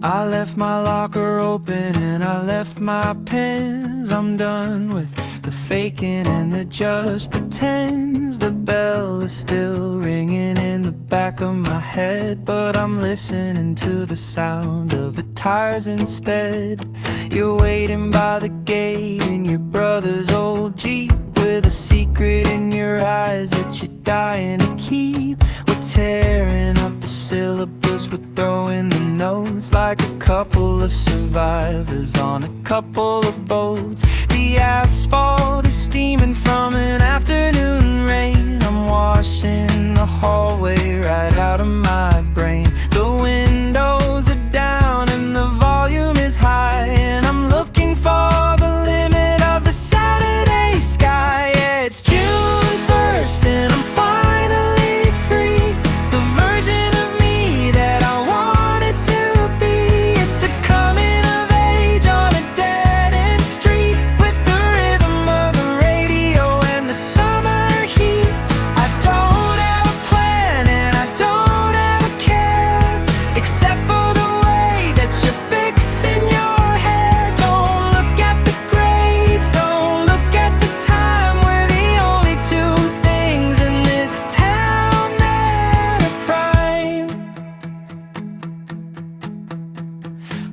I left my locker open and I left my pens. I'm done with the faking and the just pretends. The bell is still ringing in the back of my head, but I'm listening to the sound of the tires instead. You're waiting by the gate in your brother's old Jeep, with a secret in your eyes that you're dying to keep. We're tearing up the syllabus, we're throwing the notes like a couple of survivors on a couple of boats. The asphalt is steaming from an afternoon rain. I'm washing the hallway right out of my brain. The windows are down and the volume is high, and I'm looking for the limit of the Saturday sky. Yeah, it's June 1st and I'm finally free, the version of me that I wanted to be. It's a coming of age on a dead-end street, with the rhythm of the radio and the summer heat. I don't have a plan and I don't have a care, except for the way that you're fixing your hair. Don't look at the grades, don't look at the time. We're the only two things in this town that are prime.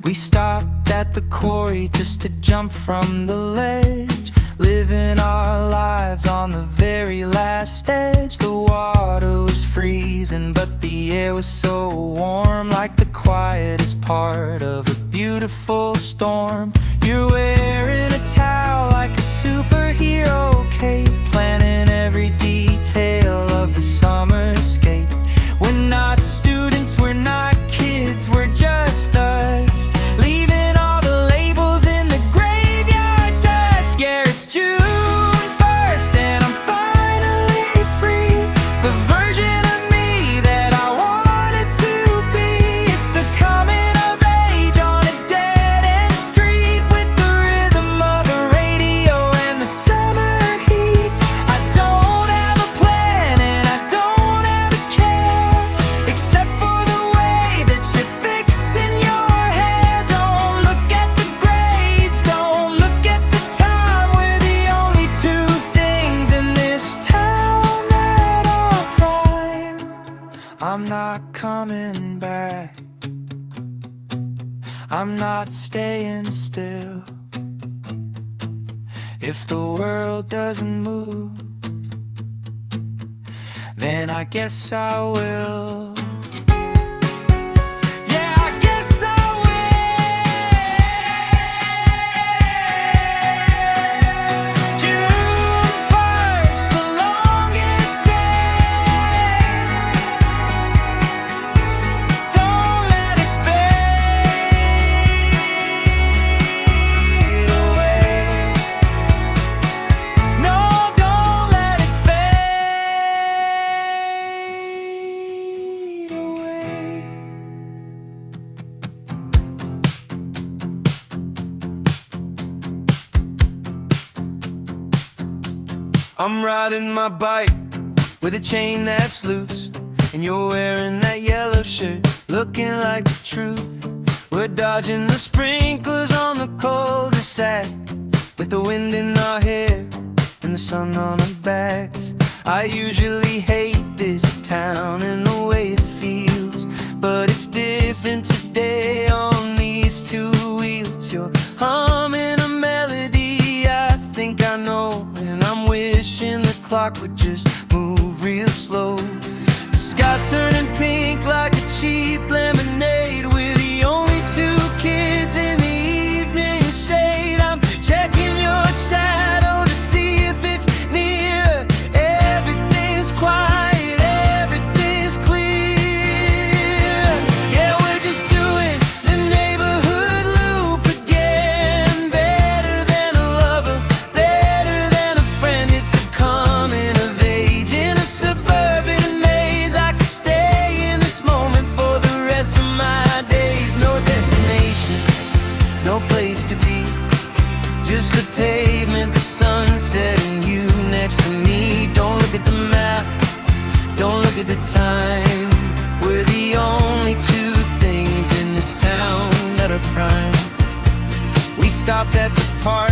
We stopped at the quarry just to jump from the ledge, living our lives on the very last edge. The water was freezing, but the air was so warm, like the quietest part of a beautiful storm. You're wearing a towel like a superhero cape, planning every detail of the summer escape. We're not students, we're not kids, we're just us, leaving all the labels in the graveyard dust. Yeah, it's June 1st and I'm finally free, the version of me that I wanted to be. It's a coming of age on a dead-end street, with the rhythm of the radio and the summer heat. I don't have a plan and I don't have a care, except for the way that you're fixing your hair. Don't look at the grades, don't look at the time. We're the only two things in this town that are prime. I'm not coming back, I'm not staying still. If the world doesn't move, then I guess I will. Yeah, I guess I will. June 1st, the longest day. Don't let it fade away. No, don't let it fade away. I'm riding my bike with a chain that's loose, and you're wearing that yellow shirt, looking like the truth. We're dodging the sprinklers on the cul-de-sac, with the wind in our hair and the sun on our backs. I usually hate this town and the way it feels, but it's different today on these two wheels. You're humming a melody I think I know, and I'm wishing the clock would just move real slow. The sky's turning pink like a cheap lemonade. We're the only two kids in the evening shade. I'm checking your shadow to see if it's near. Everything's quiet, everything's clear. Yeah, we're just doing the neighborhood loop again. Better than a lover, better than a friend. It's a coming of age in a suburban maze. I could stay in this moment for the rest of my days. No destination, no place to be, just the pavement, the sunset, and you next to me. Don't look at the map, don't look at the time. We're the only two things in this town at our prime. We stopped at the park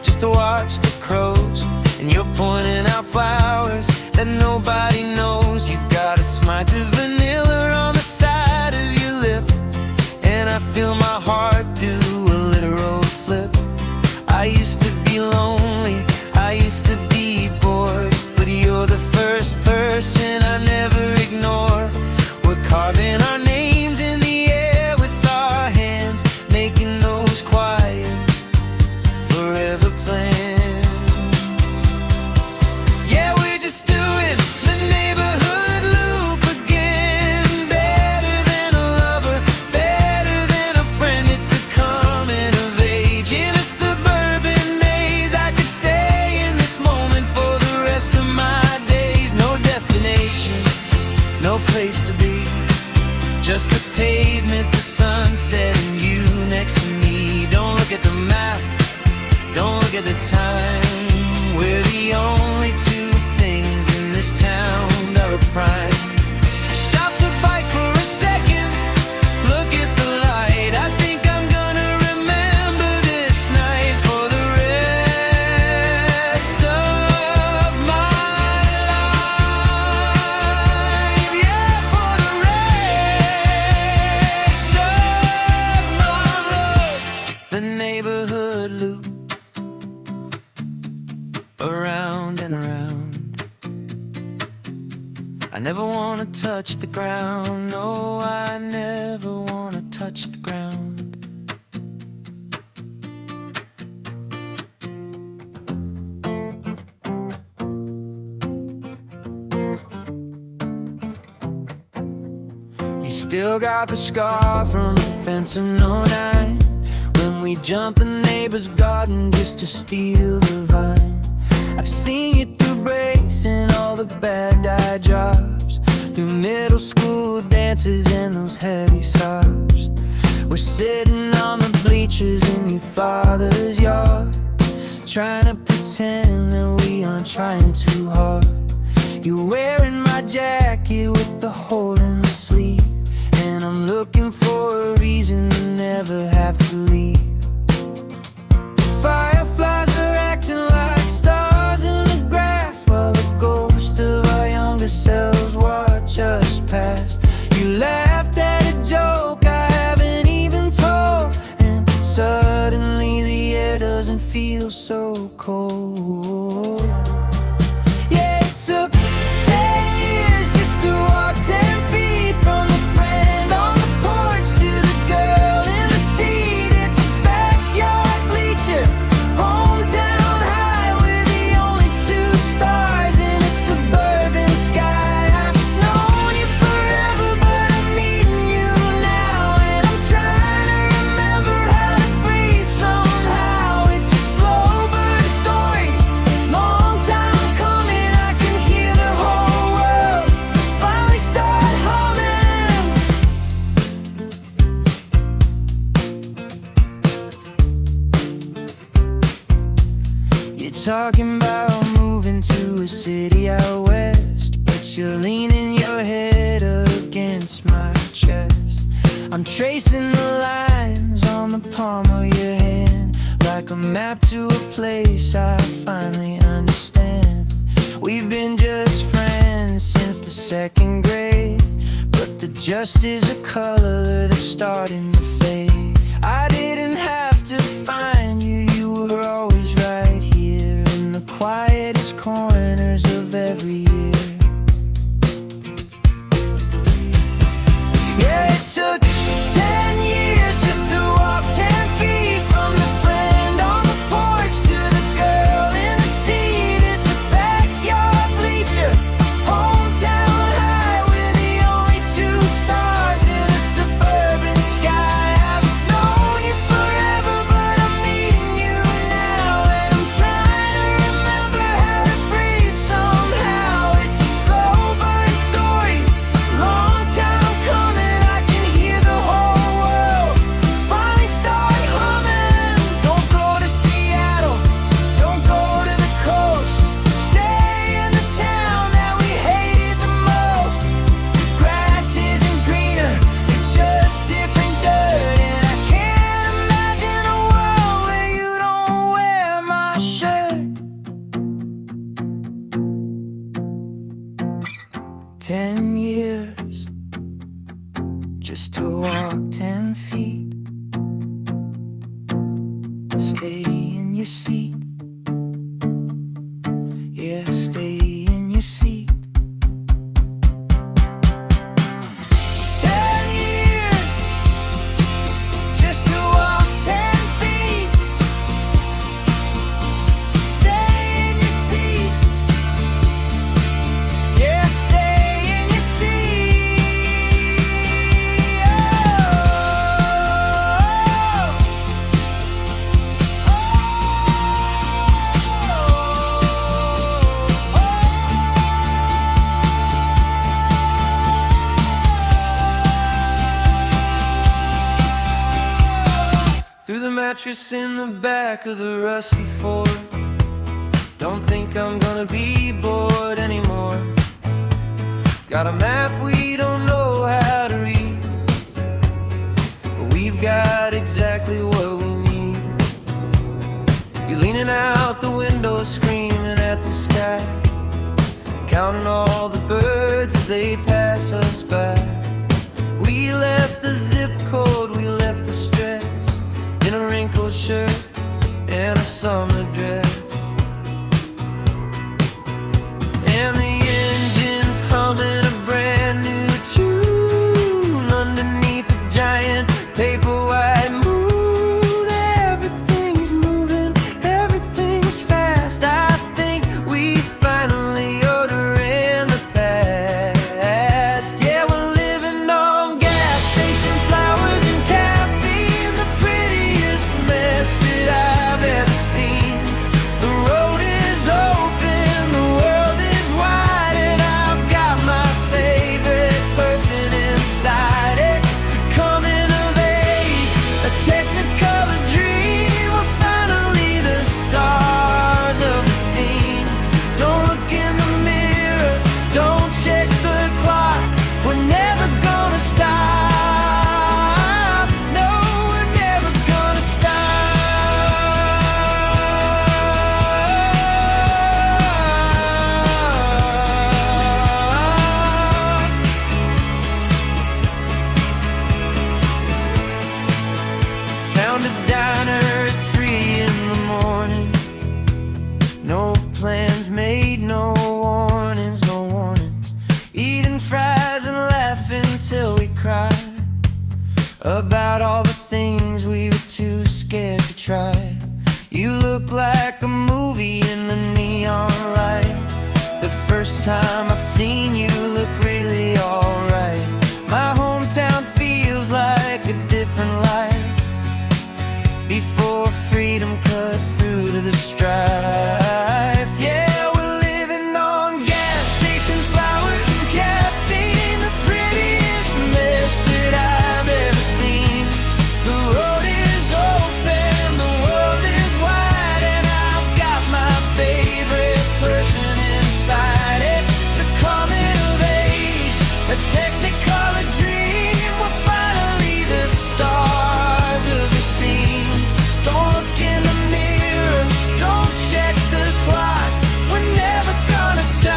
just to watch the crows, and you're pointing out flowers that nobody knows. You've got a smudge of vanilla on the side of your lip, and I feel my heart do a literal flip. I used to be lonely, I used to be bored, but you're the first person I never ignore. We're carving our names in the air with our hands, making those quiet forever plans. Yeah, we're just doing the neighborhood loop again. Better than a lover, better than a friend. It's a coming of age in a suburban maze. I could stay in this moment for the rest of my days. No destination, no place to be, just the pavement, the sunset, and you next to me. Don't look at the map, don't look at the time. We're the only two things in this town that are prime. Stop the bike for a second, look at the light. I think I'm gonna remember this night for the rest of my life. Yeah, for the rest of my life. The neighborhood loop, around and around. I never wanna touch the ground. No, I never wanna touch the ground. You still got the scar from the fence in '09, when we jumped the neighbor's garden just to steal the vine. I've seen you through breaks and all the bad dye jobs, through middle school dances and those heavy sobs. We're sitting on the bleachers in your father's yard, trying to pretend that we aren't trying too hard. You're wearing my jacket with the hole in the sleeve, and I'm looking for a reason to never have to leave. The fireflies are acting like stars in the grass, while the ghost of our younger selves watch us pass. You laughed at a joke I haven't even told, and suddenly the air doesn't feel so cold. Yeah, it took 10 years just to walk 10 feet from the friend on the porch to the girl in the seat. It's a backyard bleacher, hometown high, we're the only two stars in a suburban sky. I've known you forever, but I'm meeting you now, and I'm trying to remember how to breathe somehow. It's a slow burn story, long time coming. I can hear the whole world finally start humming. You're talking about moving to a city out west, but you're leaning your head against my chest. I'm tracing the lines on the palm of your hand, like a map to a place I finally understand. We've been just friends since the second grade, but the just is a color that's starting to fade. I didn't have to find you, you were always right here in the quietest corners of every year. Yeah, it took 10 years just to walk 10 feet from the friend on the porch to the girl in the seat. It's a backyard bleacher, hometown high, we're the only two stars in a suburban sky. I've known you forever, but I'm years just to walk 10 feet. Stay in your seat. Yeah, stay in your seat. 10 years just to walk 10 feet. Stay in your seat. Yeah, stay in your seat. Through the mattress in the back of the rusty Ford. Don't think I'm gonna be bored anymore. Got a map we don't know how to read, but we've got exactly what we need. You're leaning out the window screaming at the sky, counting all the birds as they pass us by. We left the zip code, we left the stress, in a wrinkled shirt and a summer dress. And the engine's humming a brand new tune underneath a giant paper white moon. Everything's moving, everything's fast. I think we finally overran the past. Yeah, we're living on gas station flowers and caffeine, the prettiest mess that I've ever seen. The road is open, the world is wide, and I've got my favorite person inside it. So coming of age, a technicolor dream. We're finally the stars of the scene. Don't look in the mirror, don't check the clock. We're never gonna stop. No, we're never gonna stop. Found a diner at 3 in the morning. No plans made, no warnings, no warnings. Eating fries and laughing till we cried about all the things we were too scared to try. You look like a movie in the neon light. The first time I've seen you look really alright. My hometown feels like a different life before freedom cut through to the strife. Yeah, we're living on gas station flowers and caffeine, the prettiest mess that I've ever seen. The road is open, the world is wide, and I've got my favorite person inside it. So coming of age, a technicolor dream. We're finally the stars of the scene. Don't look in the mirror, don't check the clock. We're never gonna stop.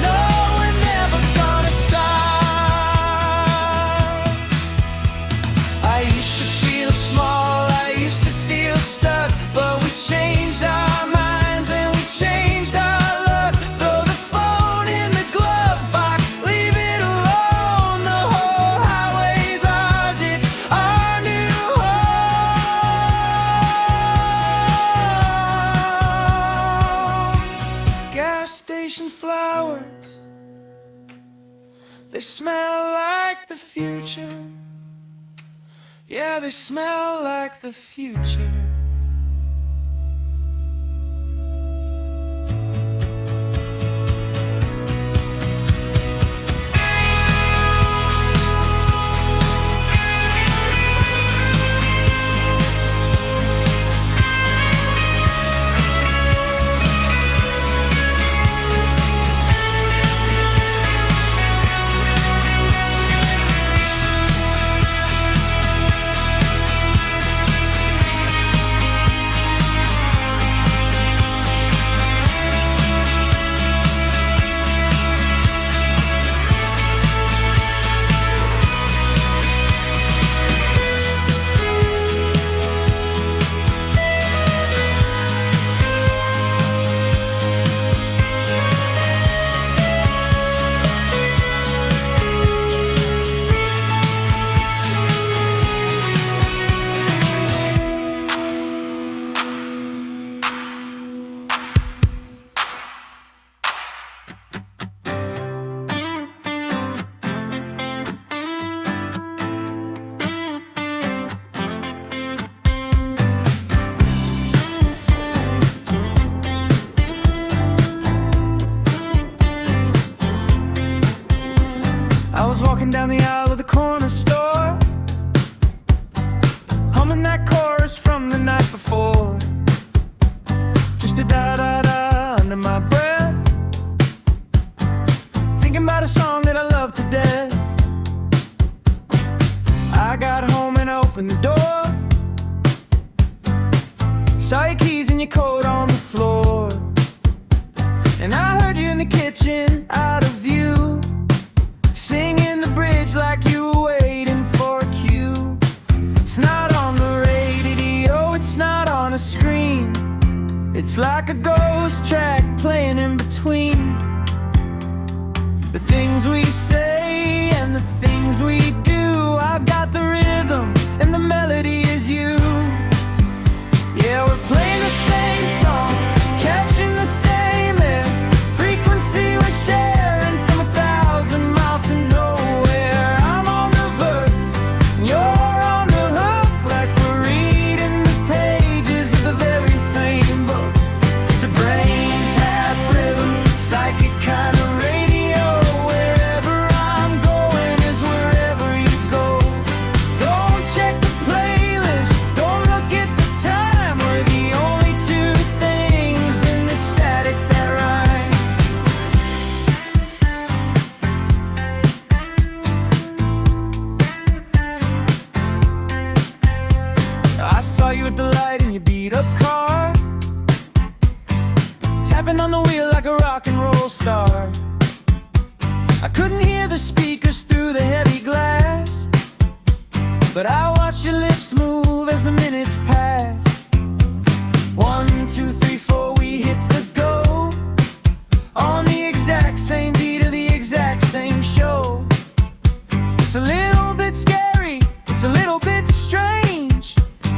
No, we're never gonna stop. I used to feel small, I used to feel stuck, but we changed our minds and we changed our luck. Throw the phone in the glove box, leave it alone. The whole highway's ours, it's our new home. Gas station flowers, they smell like the future. Yeah, they smell like the future. was walking down the aisle of the corner store, humming that chorus from the night before. Just a da-da-da under my breath, thinking about a song that I love to death. I got home and I opened the door, saw your keys and your coat on the floor, and I heard you in the kitchen, out of view, singing the bridge like you were waiting for a cue. It's not on the radio, it's not on a screen, it's like a ghost track playing in between the things we say and the things we do. I've got the rhythm and the melody is you. Yeah, we're playing the same song, catching the same air, frequency we're sharing from 1,000 miles to nowhere. I'm on the verse, and you're on the hook, like we're reading the pages of the very same book. It's a brain tap rhythm, psychic kind of radio. Wherever I'm going is wherever you go. Don't check the playlist, don't look at the time. We're the only two things in this static that rhyme. I saw you at the light in your beat-up car, tapping on the wheel like a rock and roll star. I couldn't hear the speakers through the heavy glass, but I watched your lips move as the minutes passed. 1, 2, 3, 4, we hit the go, on the exact same beat of the exact same show. It's a little bit scary, it's a little bit strange,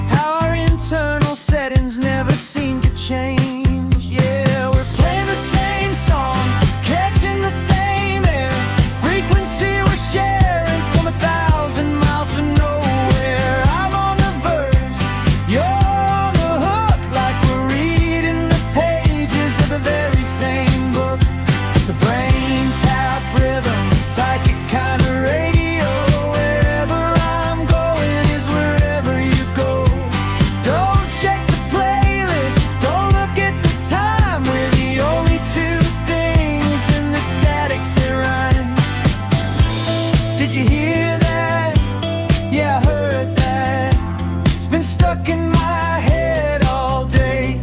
how our internal settings never seem to change. Yeah, we're playing the same song, catching the same air, frequency we're sharing from 1,000 miles to nowhere. I'm on the verse, you're on the hook, like we're reading the pages of the very same book. It's a brain tap rhythm, psychic kind of radio. Wherever I'm going is wherever you go. Don't check the playlist, don't look at the time. We're the only two things in the static that rhyme. Did you hear that? Yeah, I heard that. It's been stuck in my head all day.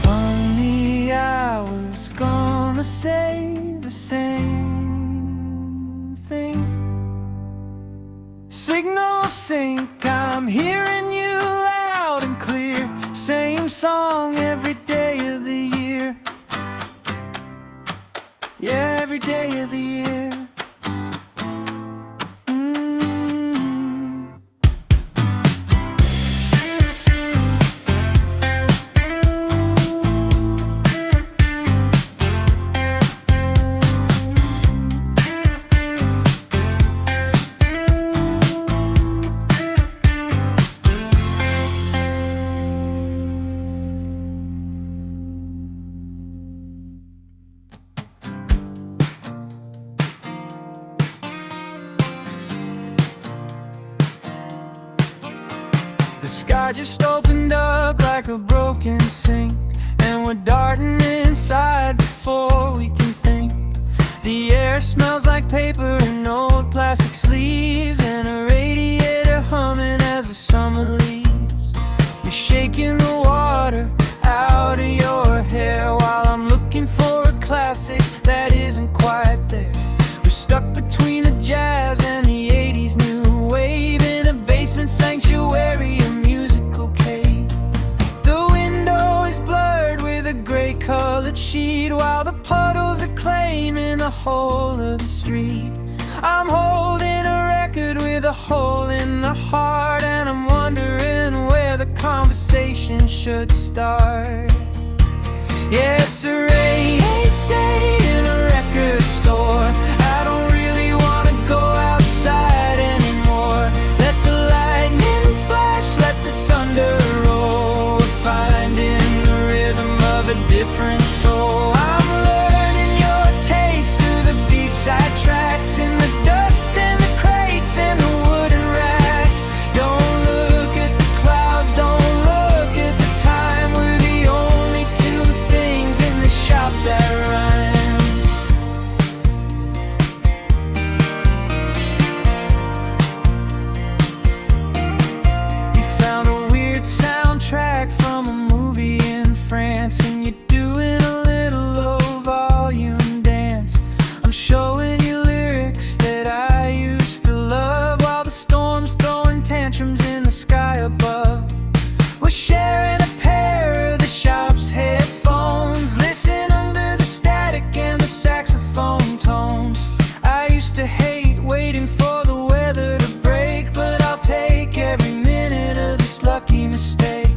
Funny, I was gonna say the same thing. Signal sync, I'm hearing you loud and clear. Same song every day of the year. Yeah, every day of the year. The sky just opened up like a broken sink, and we're darting inside before we can think. The air smells like paper and old plastic sleeves, and a radiator humming as the summer leaves. You're shaking the water out of your hair while I'm looking for a classic that isn't quite there. We're stuck between the jazz and the 80s new wave, in a basement sanctuary, a musical cave. The window is blurred with a gray-colored sheet, while the puddles are claiming the whole of the street. I'm holding a record with a hole in the heart, and I'm wondering where the conversation should start. Yeah, it's a rainy day in a record store. I don't really wanna go outside anymore. Let the lightning flash, let the thunder roll. We're finding the rhythm of a different soul. I'm learning your taste through the B-side tracks, in the dust and to hate, waiting for the weather to break, but I'll take every minute of this lucky mistake.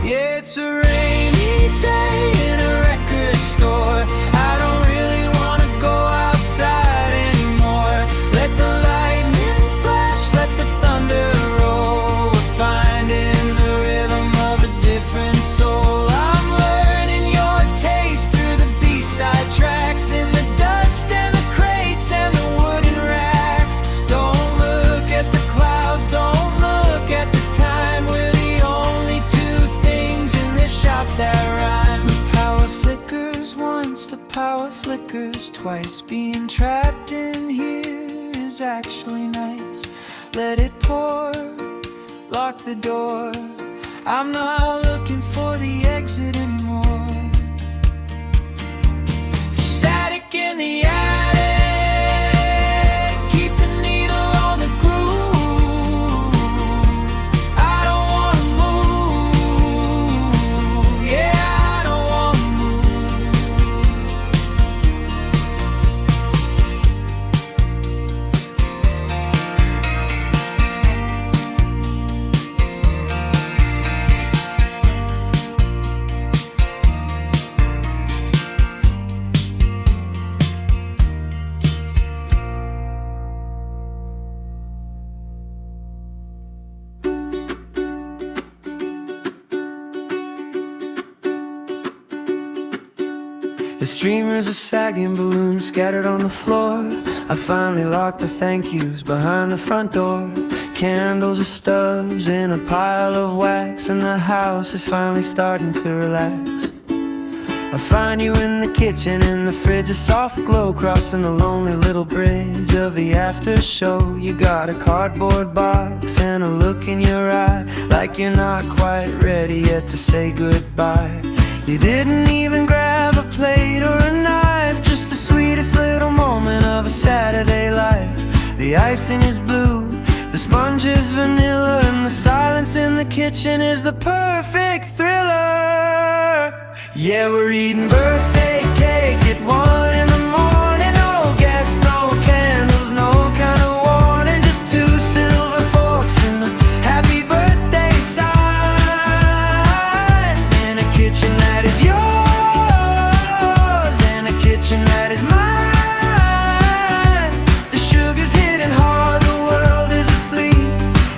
Yeah, it's a rainy day in a record store. I don't really wanna go outside anymore. Let the lightning flash, let the thunder roll. We're finding the rhythm of a different soul. I'm learning your taste through the B-side tracks, in the dust and the crates and the wooden racks. Don't look at the clouds, don't look at the time. We're the only two things in this shop that rhyme. The power flickers once, the power flickers twice. Being trapped in here is actually nice. Let it pour, lock the door. I'm not looking for the exit anymore. Static in the attic, keep the needle on the groove. I don't wanna move, yeah, I don't wanna move. The streamers of sagging balloons scattered on the floor. I finally locked the thank yous behind the front door. Candles are stubs in a pile of wax, and the house is finally starting to relax. I find you in the kitchen, in the fridge, a soft glow crossing the lonely little bridge of the after show. You got a cardboard box and a look in your eye, like you're not quite ready yet to say goodbye. You didn't even grab a plate or a knife, just the sweetest little moment of a Saturday life. The icing is blue, the sponge is vanilla, and the silence in the kitchen is the perfect thriller. Yeah, we're eating birthday cake at 1 in the morning. No gas, no candles, no kind of warning, just 2 silver forks and a happy birthday sign. In a kitchen that is yours, in a kitchen that is mine. The sugar's hitting hard, the world is asleep.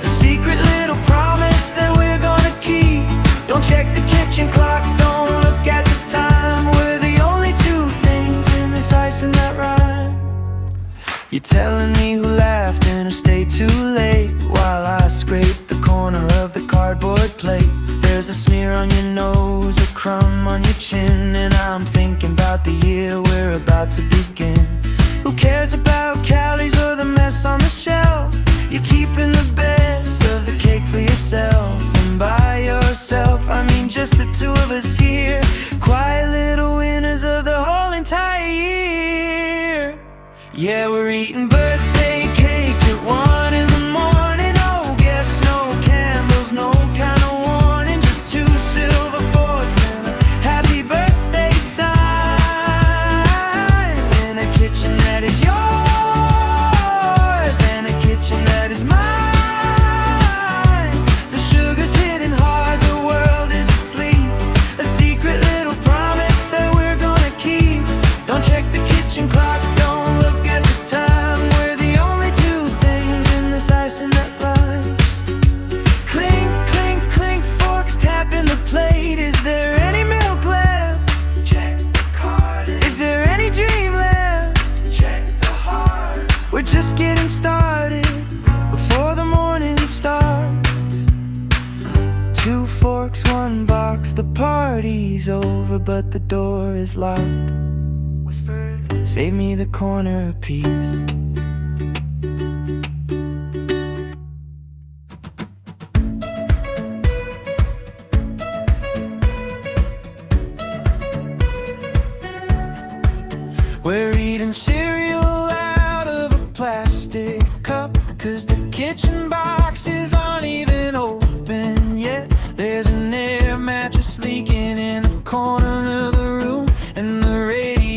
A secret little promise that we're gonna keep. Don't check the kitchen clock, don't look at the time. We're the only two things in this ice and that rhyme. You're telling me who laughed and who stayed too late, while I scrape the corner of the cardboard plate. There's a smear on your nose, a crumb on your chin, and I'm thinking about the year we're about to begin. Who cares about calories or the mess on the shelf? You're keeping the best of the cake for yourself, and by yourself I mean just the two of us here. Quiet little winners of the whole entire year. Yeah, we're eating birthday cake at 1 in the morning. No gifts, no candles, no kind of warning, just 2 silver forks and a happy birthday sign. In a kitchen that is yours, in a kitchen that is mine. The sugar's hitting hard, the world is asleep. A secret little promise that we're gonna keep. Don't check the kitchen clock, don't look at the time. We're the only two things in this ice and that line. Clink, clink, clink, forks tapping the plate. Is there any milk left? Check the card. Is there any dream left? Check the heart. We're just getting started before the morning starts. 2 forks, 1 box, the party's over, but the door is locked. Whispered, save me the corner piece. We're eating cereal out of a plastic cup, 'cause the kitchen boxes aren't even open yet. There's an air mattress leaking in the corner of the room, and the radio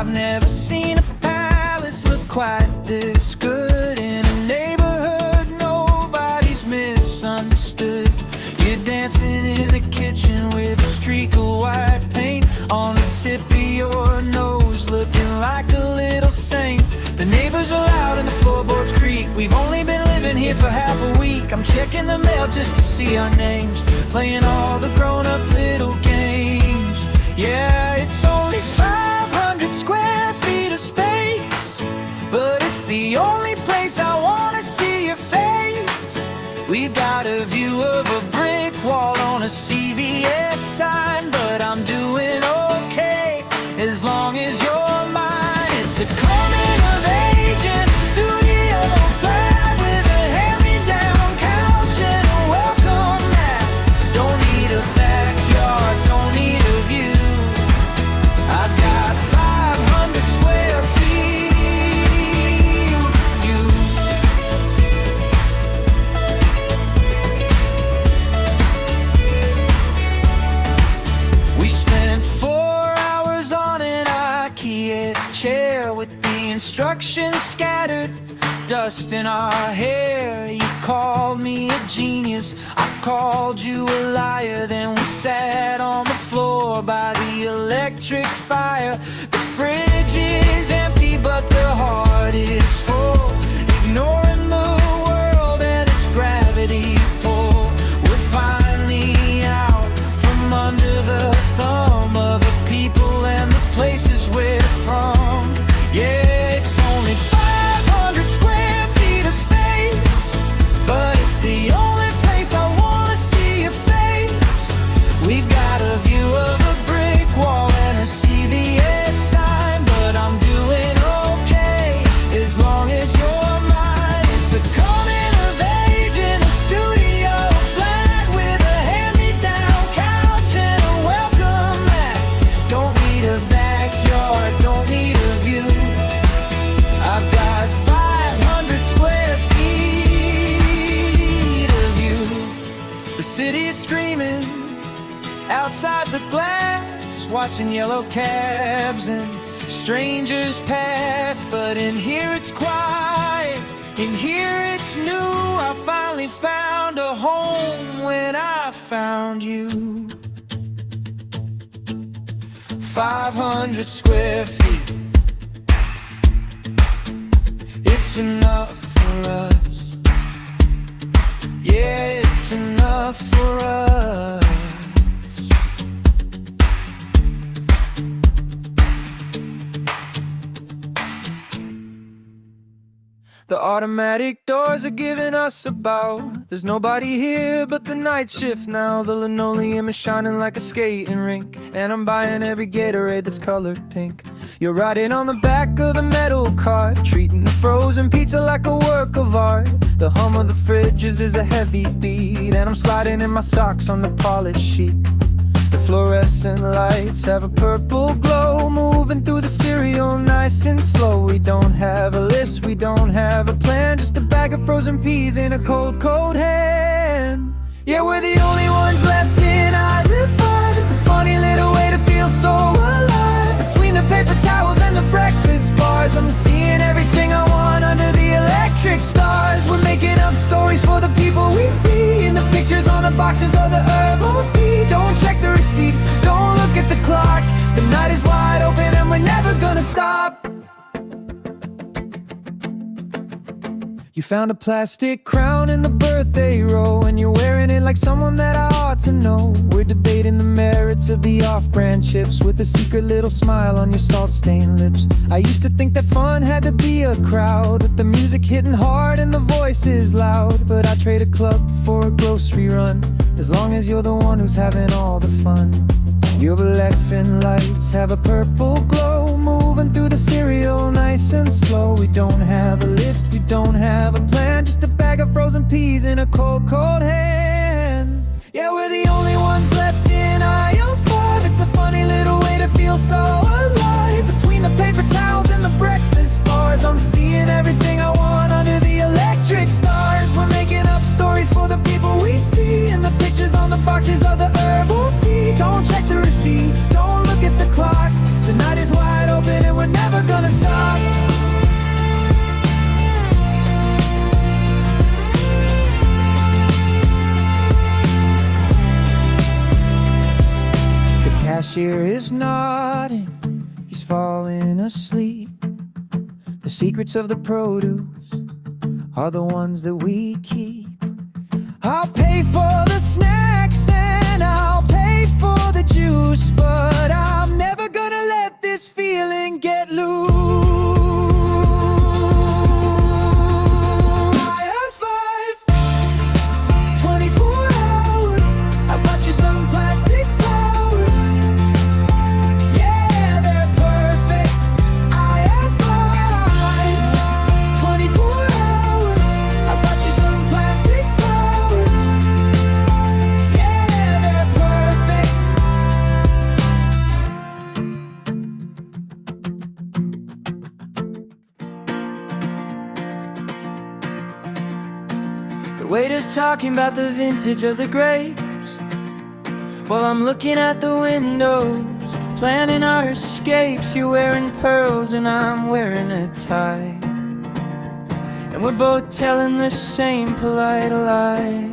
I've never seen a palace look quite this good. In a neighborhood nobody's misunderstood. You're dancing in the kitchen with a streak of white paint on the tip of your nose, looking like a little saint. The neighbors are loud and the floorboards creak. We've only been living here for half a week. I'm checking the mail just to see our names, playing all the grown-up little games. Yeah, it's only 500 square feet of space, but it's the only place I wanna see your face. We've got a view of a brick wall on a CVS sign, but I'm doing okay as long as you're mine. It's a coming of age in a studio flat with a hand-me-down couch and a welcome mat. Don't need a backyard, don't need a view. I've got 500 square feet. You. We spent 4 hours on an IKEA chair with the instructions scattered, dust in our hair. You called me a genius, I called you a liar. Then we sat on the floor by the electric fire. The fridge is empty but the heart is full, ignoring the world and its gravity pull. We're finally out from under the thumb of the people and the places we're from. Yeah, it's only 500 square feet of space, but it's the only place I wanna see your face. We've got a view of a brick wall and a CVS sign, but I'm doing okay as long as you're mine. It's a coming of age in a studio flat with a hand-me-down couch and a welcome mat. Don't need a backyard, don't need a view. I've got 500 square feet of you. The city's screaming outside the glass, watching yellow cabs and strangers pass. But in here it's quiet, in here it's new. I finally found a home when I found you. 500 square feet, it's enough for us. Yeah, it's enough for us. The automatic doors are giving us a bow. There's nobody here but the night shift now. The linoleum is shining like a skating rink, and I'm buying every Gatorade that's colored pink. You're riding on the back of the metal cart, treating the frozen pizza like a work of art. The hum of the fridges is a heavy beat, and I'm sliding in my socks on the polished sheet. The fluorescent lights have a purple glow, moving through the cereal nice and slow. We don't have a list, we don't have a plan, just a bag of frozen peas in a cold, cold hand. Yeah, we're the only ones left in eyes at 5. It's a funny little way to feel so alive. Between the paper towels and the breakfast bars, I'm seeing everything I want under the electric stars. We're making up stories for the people we see, in the pictures on the boxes of the herbal tea. Don't check the receipt, don't look at the clock. The night is wide open and we're never gonna stop. You found a plastic crown in the birthday row, and you're wearing it like someone that I ought to know. We're debating the merits of the off-brand chips, with a secret little smile on your salt-stained lips. I used to think that fun had to be a crowd, with the music hitting hard and the voices loud. But I trade a club for a grocery run, as long as you're the one who's having all the fun. Your electric lights have a purple glow, moving through the cereal nice and slow. We don't have a list, we don't have a plan, just a bag of frozen peas in a cold, cold hand. Yeah, we're the only ones left in aisle 5. It's a funny little way to feel so alive. Between the paper towels and the breakfast bars, I'm seeing everything I want under the electric stars. We're making up stories for the people we see, in the pictures on the boxes of the herbal tea. Don't check the receipt, don't look at the clock. The night is wide open and we're never cashier is nodding, he's falling asleep. The secrets of the produce are the ones that we keep. I'll pay for the snacks and I'll pay for the juice, but I'm never gonna let this feeling get loose. I have 24 hours. I bought you some plastic flowers. Yeah, they're perfect. I have 24 hours. I bought you some plastic flowers. Yeah, they're perfect. The waiter's talking about the vintage of the grapes, while I'm looking at the windows, planning our escapes. You're wearing pearls and I'm wearing a tie, and we're both telling the same polite lie.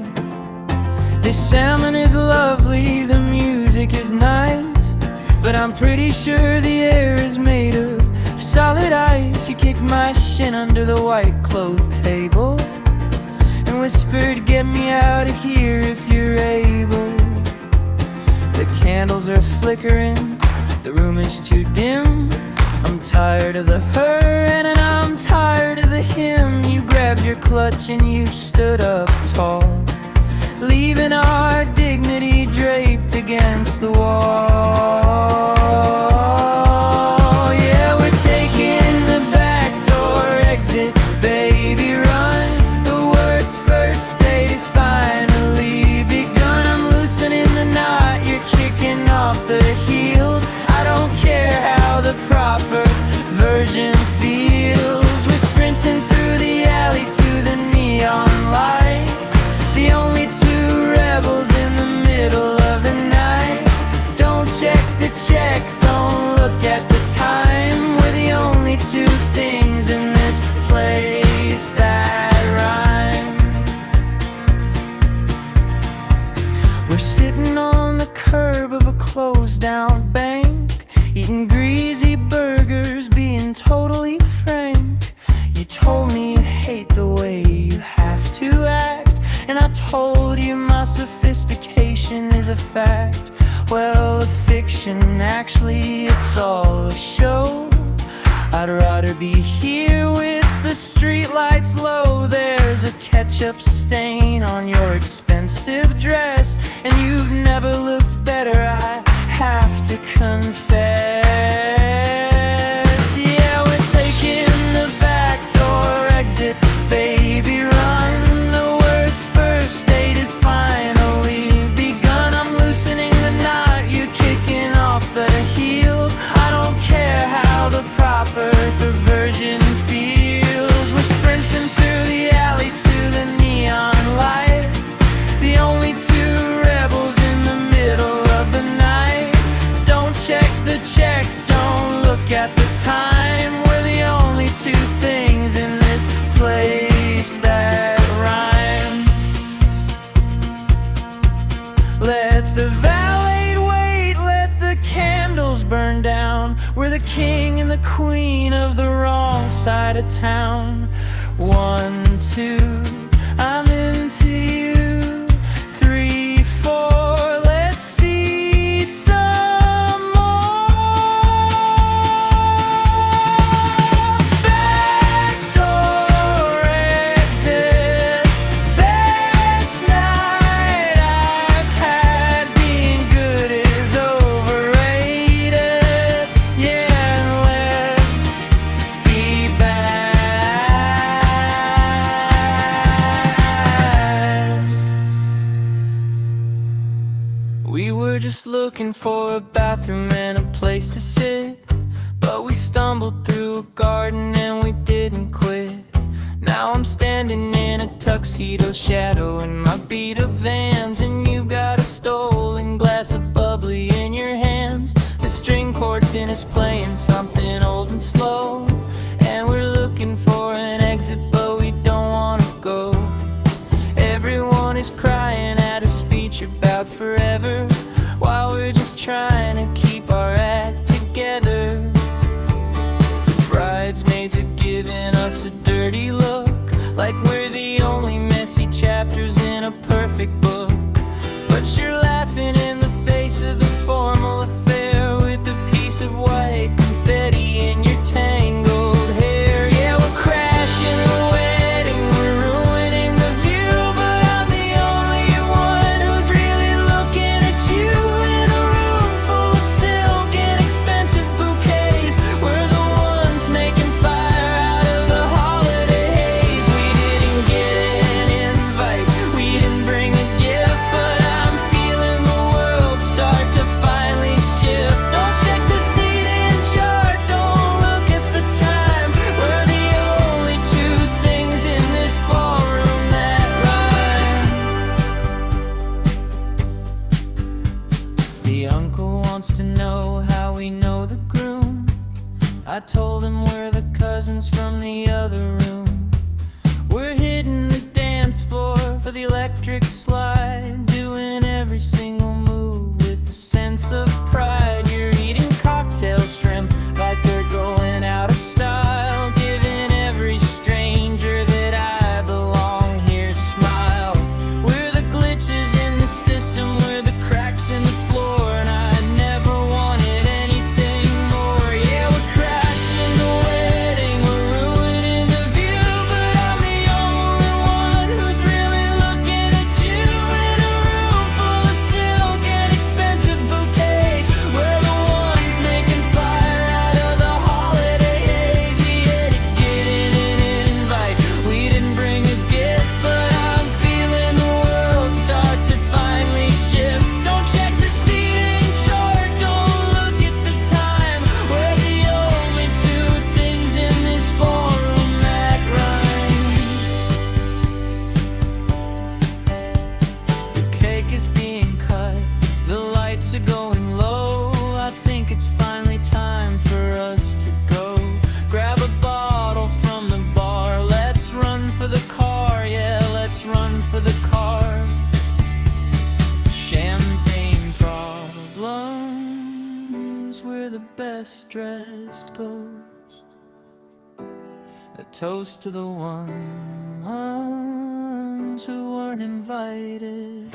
This salmon is lovely, the music is nice, but I'm pretty sure the air is made of solid ice. You kicked my shin under the white cloth table and whispered, get me out of here if you're able. The candles are flickering, the room is too dim. I'm tired of the her and I'm tired of the him. You grabbed your clutch and you stood up tall, leaving our dignity draped against the wall. Yeah, we're taking the back door exit, baby, run. The worst first date is finally begun. I'm loosening the knot, you're kicking off the heels. I don't care how the proper version feels. We're sprinting through the alley to the neon light, the only two rebels in the middle of the night. Don't check the check, don't look at the time. We're the only two things in this place that rhyme. We're sitting on the curb of a closed down bank, eating greasy burgers, being totally frank. You told me you hate the way you have to act, and I told you my sophistication is a fact. Well, a fiction, actually it's all a show. I'd rather be here with the streetlights low. There's a ketchup stain on your expensive dress, and you've never looked better, I have to confess. Yeah, we're taking the back door exit, baby, run. The worst first date is finally begun. I'm loosening the knot, you're kicking off the heels. I don't care how the proper perversion feels. We're sprinting through the alley to the neon light, the only two rebels in the middle of the night. Don't check the check, don't look at the time. We're the only two things in this place that rhyme. Let the valet wait, let the candles burn down. We're the king and the queen of the wrong side of town. 1, 2, I'm into you. 3, 4, let's see some more. Backdoor exit, best night I've had. Being good is overrated. Yeah, and let's be back. We were just looking for a bathroom and a place to sit, but we stumbled through a garden and we didn't quit. Now I'm standing in a tuxedo shadowing my beat up Vans, and you got a stolen glass of bubbly in your hands. The string quartet is playing something old and slow, and we're looking for an exit but we don't wanna go. Everyone is crying at a speech about forever, while we're just trying to I told him we're the cousins from the other room. We're hitting the dance floor for the electric slide, doing every single move with a sense of pride. You're eating cocktail shrimp like they're going out of style, giving every stranger that I belong here smile. We're the glitches in the system, we're the cracks in the floor, and I never wanted anything more. Yeah, we're crashing the wedding, we're ruining the view, but I'm the only one who's really looking at you. In a room full of silk and expensive bouquets, we're the ones making fire out of the holiday haze. We had to get in an invite, we didn't bring a gift, but I'm feeling the world start to finally shift. Don't check the seating chart, don't look at the time. We're the only two things in this ballroom that rhyme. The cake is being cut, the lights are going low. I think it's finally time for us to go. Grab a bottle from the bar, let's run for the car, yeah, let's run for the car. Champagne problems, we're the best dressed ghosts. A toast to the ones who weren't invited.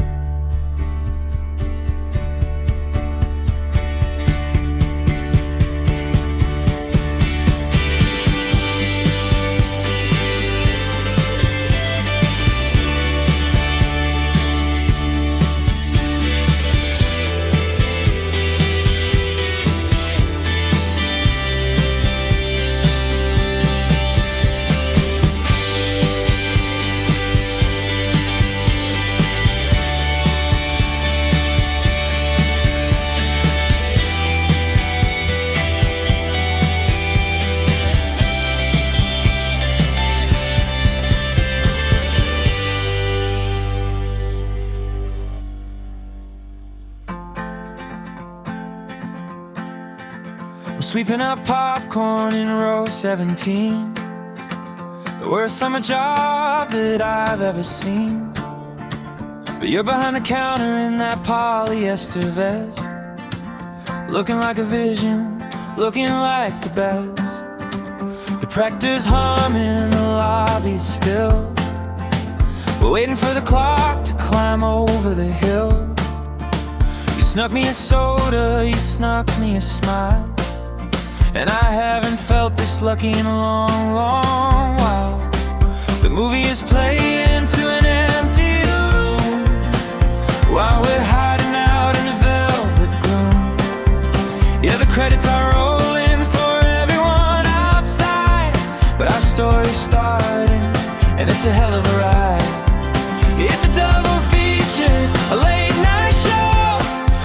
I'm sweeping up popcorn in row 17, the worst summer job that I've ever seen. But you're behind the counter in that polyester vest, looking like a vision, looking like the best. The practice humming in the lobby still, we're waiting for the clock to climb over the hill. You snuck me a soda, you snuck me a smile, and I haven't felt this lucky in a long, long while. The movie is playing to an empty room, while we're hiding out in the velvet gloom. Yeah, the credits are rolling for everyone outside, but our story's starting, and it's a hell of a ride. It's a double feature, a late night show.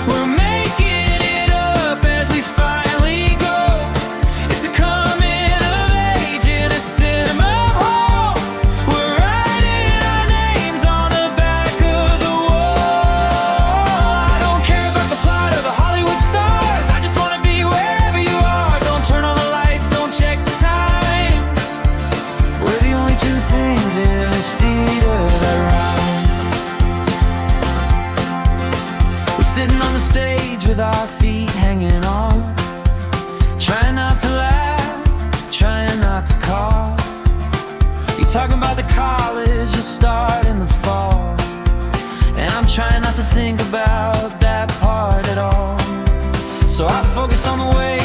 We're making it up as we finally go. It's a coming of age in a cinema hall. We're writing our names on the back of the wall. I don't care about the plot of the Hollywood stars, I just wanna be wherever you are. Don't turn on the lights, don't check the time. We're the only two things in this theater that rhyme. We're sitting on the stage with our feet hanging on, trying not to laugh, trying not to call. You're talking about the college you'll start in the fall, and I'm trying not to think about that part at all. So I focus on the way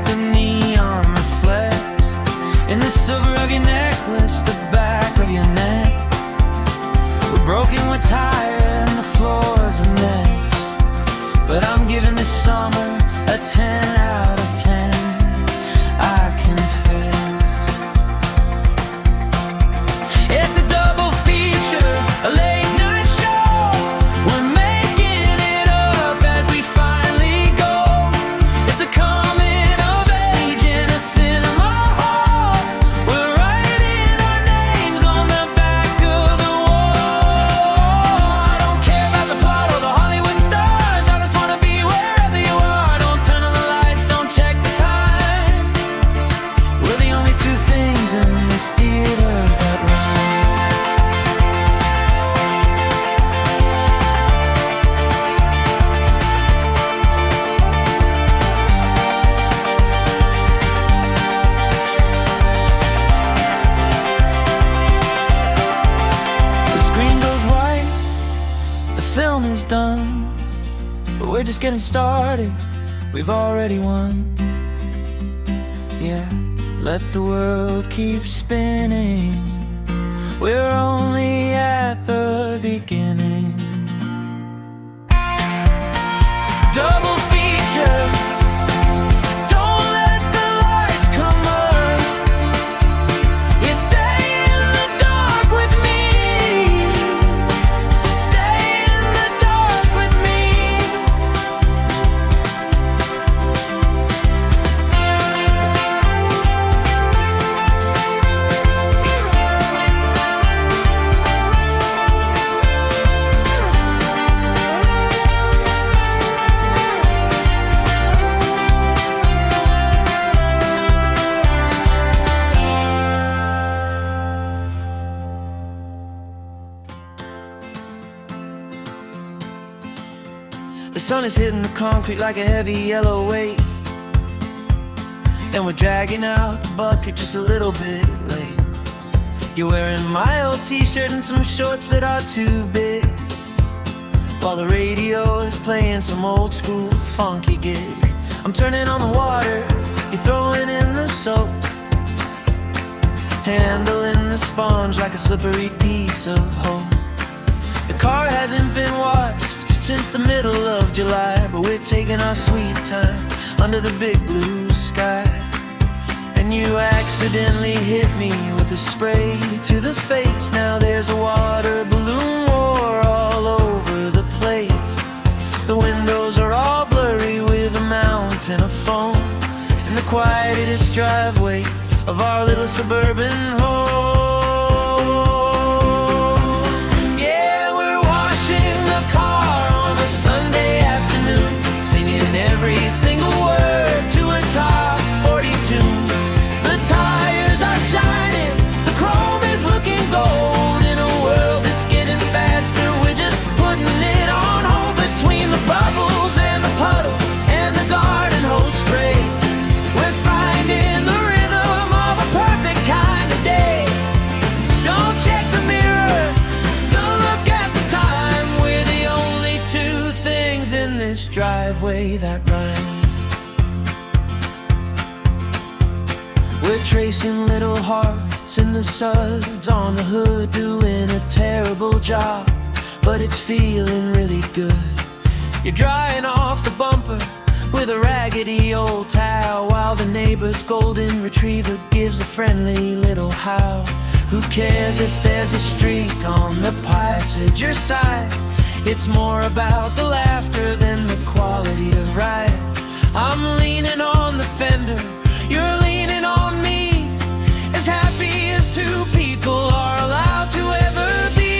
the neon reflects in the silver of your necklace, the back of your neck. We're broken, we're tired, and the floor's a mess, but I'm giving this summer a 10 out of 10, I confess. It's a double feature, a late night show. We're making it up as we finally go. It's a coming of age in a cinema hall. We're writing our names on the back of the wall. I don't care about the plot or the Hollywood stars, I just wanna be wherever you are. Don't turn on the lights, we're just getting started. We've already won. Yeah, let the world keep spinning. We're only at the beginning. Double feature. Don't let the lights come up. You stay in the dark with me. Stay in the dark with me. The sun is hitting the concrete like a heavy yellow weight, and we're dragging out the bucket just a little bit late. You're wearing my old t-shirt and some shorts that are too big, while the radio is playing some old school funky gig. I'm turning on the water, you're throwing in the soap, handling the sponge like a slippery piece of hope. The car hasn't been washed since the middle of July, but we're taking our sweet time under the big blue sky. And you accidentally hit me with a spray to the face. Now there's a water balloon war all over the place. The windows are all blurry with a mountain of foam in the quietest driveway of our little suburban home. Sunday afternoon, singing every single word to a top 40 tune. The tires are shining, the chrome is looking gold. In a world that's getting faster, we're just putting it on hold. Between the bubbles and the puddle and the garden hose spray, we're finding the rhythm of a perfect kind of day. Don't check the mirror, don't look at the time. We're the only two things in this driveway that rhyme. We're tracing little hearts in the suds on the hood, doing a terrible job, but it's feeling really good. You're drying off the bumper with a raggedy old towel, while the neighbor's golden retriever gives a friendly little howl. Who cares if there's a streak on the passenger side? It's more about the laughter than the quality of ride. I'm leaning on the fender, you're leaning on me, as happy as two people are allowed to ever be.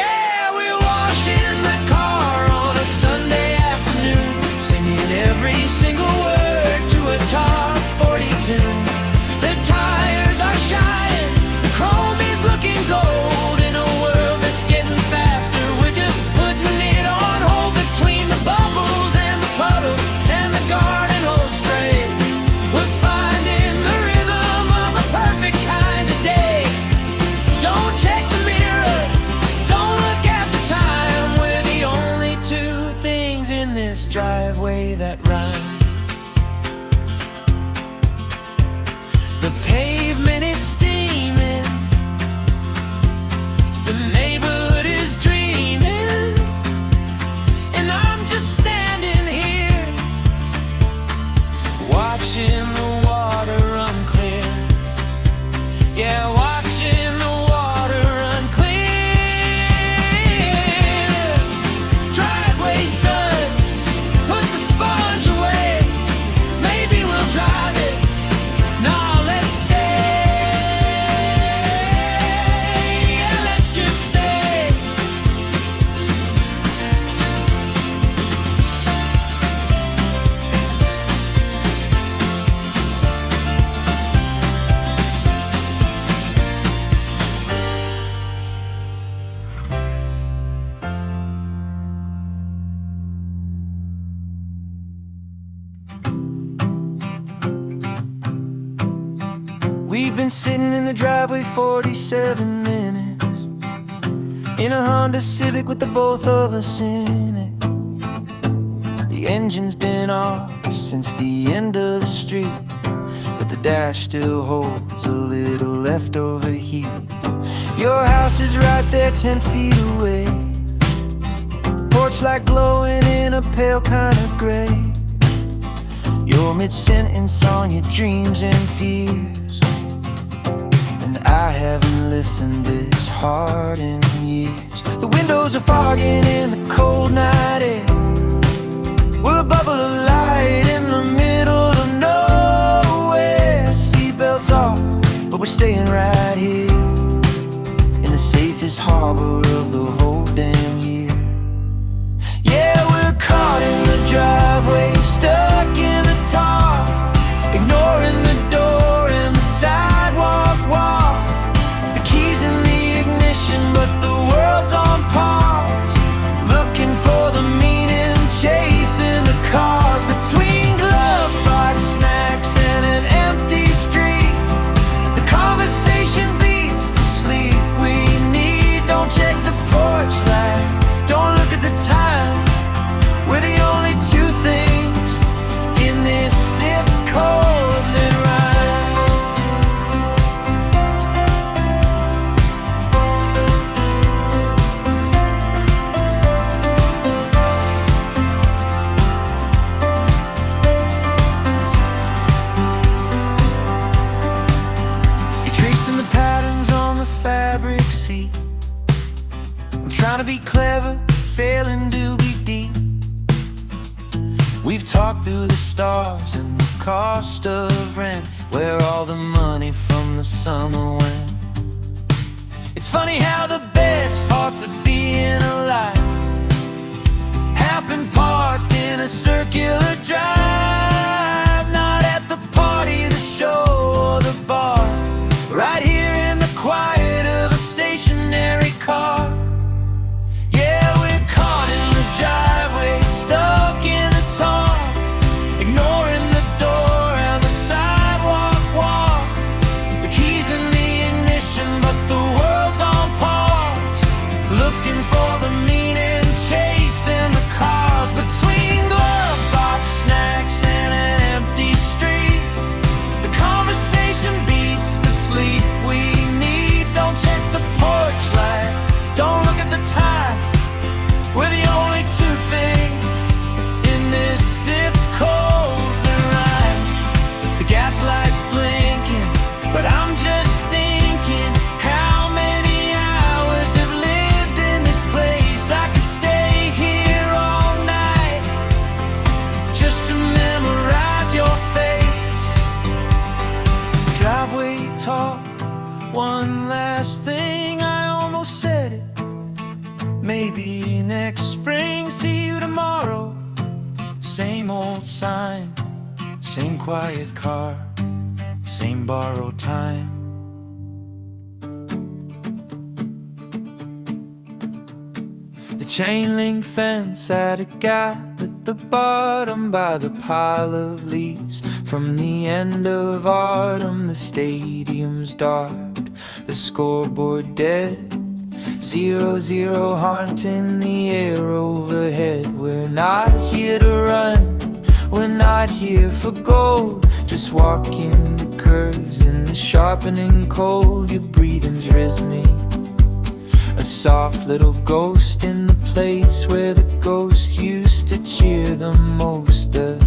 Yeah, we're washing the car on a Sunday afternoon, singing every single word to a top 40 tune. The tires are shining, the chrome is looking gold. Driveway that rhyme. The pavement is steaming, the neighborhood is dreaming, and I'm just standing here watching the water run clear. Yeah, watching the water run clear. Driveway suds, put the sponge away, maybe we'll drive it. No, let's stay. Yeah, let's just stay. We've been sitting in the driveway 47 minutes, in a Honda Civic with the both of us in it. The engine's been off since the end of the street, but the dash still holds a little leftover heat. Your house is right there 10 feet away, porch light glowing in a pale kind of gray. You're mid-sentence on your dreams and fears, and I haven't listened this hard in years. The windows are fogging in the cold night air. We're a bubble of light in the middle of nowhere. Seatbelts off, but we're staying right here in the safest harbor of the whole damn year. Yeah, we're caught in the driveway, stuck in the tar, ignoring the door and the sidewalk wall. The keys in the ignition, but the world's on pause, looking for the meaning, chasing the cars between glove box snacks and an empty street. The conversation beats the sleep we need. Don't check the porch light, don't look at the time. We're the only two things in this zip code that rhyme. You're tracing the patterns on the fabric seat. I'm trying to be clever, failing to be deep. We've talked through the stars and the cost of rent, where all the money from the summer went. It's funny how the best parts of being alive have been parked in a circular drive. Not at the party, the show, or the bar, right here in the quiet of a stationary car. Yeah, we're caught in the driveway, stuck in the tar, ignoring the door and the sidewalk wall. The keys in the ignition, but the world's on pause, looking for the meaning, chasing the cars between glove box snacks and an empty street. The conversation beats the sleep we need. Don't check the porch light, don't look at the time. We're the only two things in this zip code that rhyme. The gaslight's blinking, but I'm just thinking how many hours have lived in this place. I could stay here all night just to memorize your face. Driveway talk, one last thing, I almost said it. Maybe next spring, see you tomorrow. Same old sign, same quiet car, same borrowed time. The chain link fence at a gap at the bottom by the pile of leaves. From the end of autumn, the stadium's dark, the scoreboard dead. 0-0 haunting the air overhead. We're not here to run, we're not here for gold, just walking the curves in the sharpening cold. Your breathing's rhythmic, a soft little ghost in the place where the ghosts used to cheer the most. The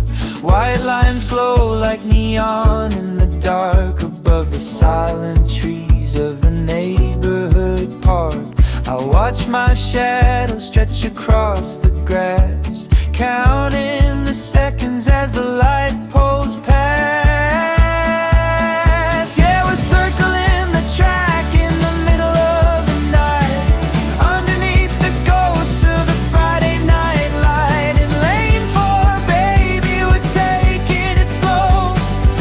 white lines glow like neon in the dark above the silent trees of the neighborhood park. I watch my shadow stretch across the grass, counting the seconds as the light poles pass. Yeah, we're circling the track in the middle of the night, underneath the ghosts of the Friday night light. In lane 4, baby, we're taking it slow,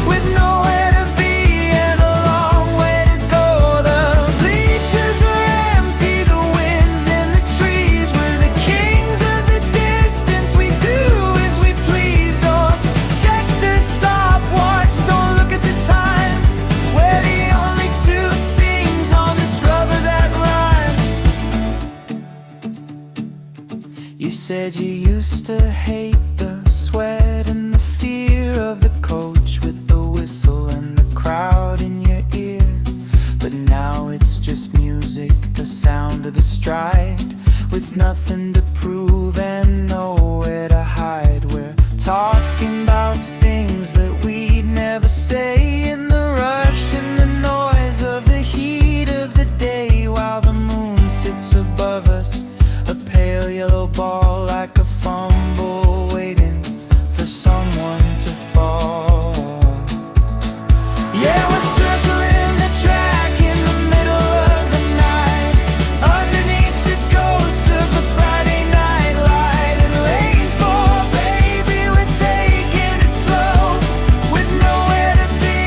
with nowhere to be and a long way to go. The bleachers are empty, the winds in the trees, we're the kings of the distance. We do used to hate the sweat and the fear of the coach with the whistle and the crowd in your ear. But now it's just music, the sound of the stride, with nothing to prove and nowhere to hide. We're talking about things that we'd never say in the rush and the noise of the heat of the day, while the moon sits above us, a pale yellow ball like a fumble, waiting for someone to fall. Yeah, we're circling the track in the middle of the night, underneath the ghosts of the Friday night light. And lane 4, baby, we're taking it slow, with nowhere to be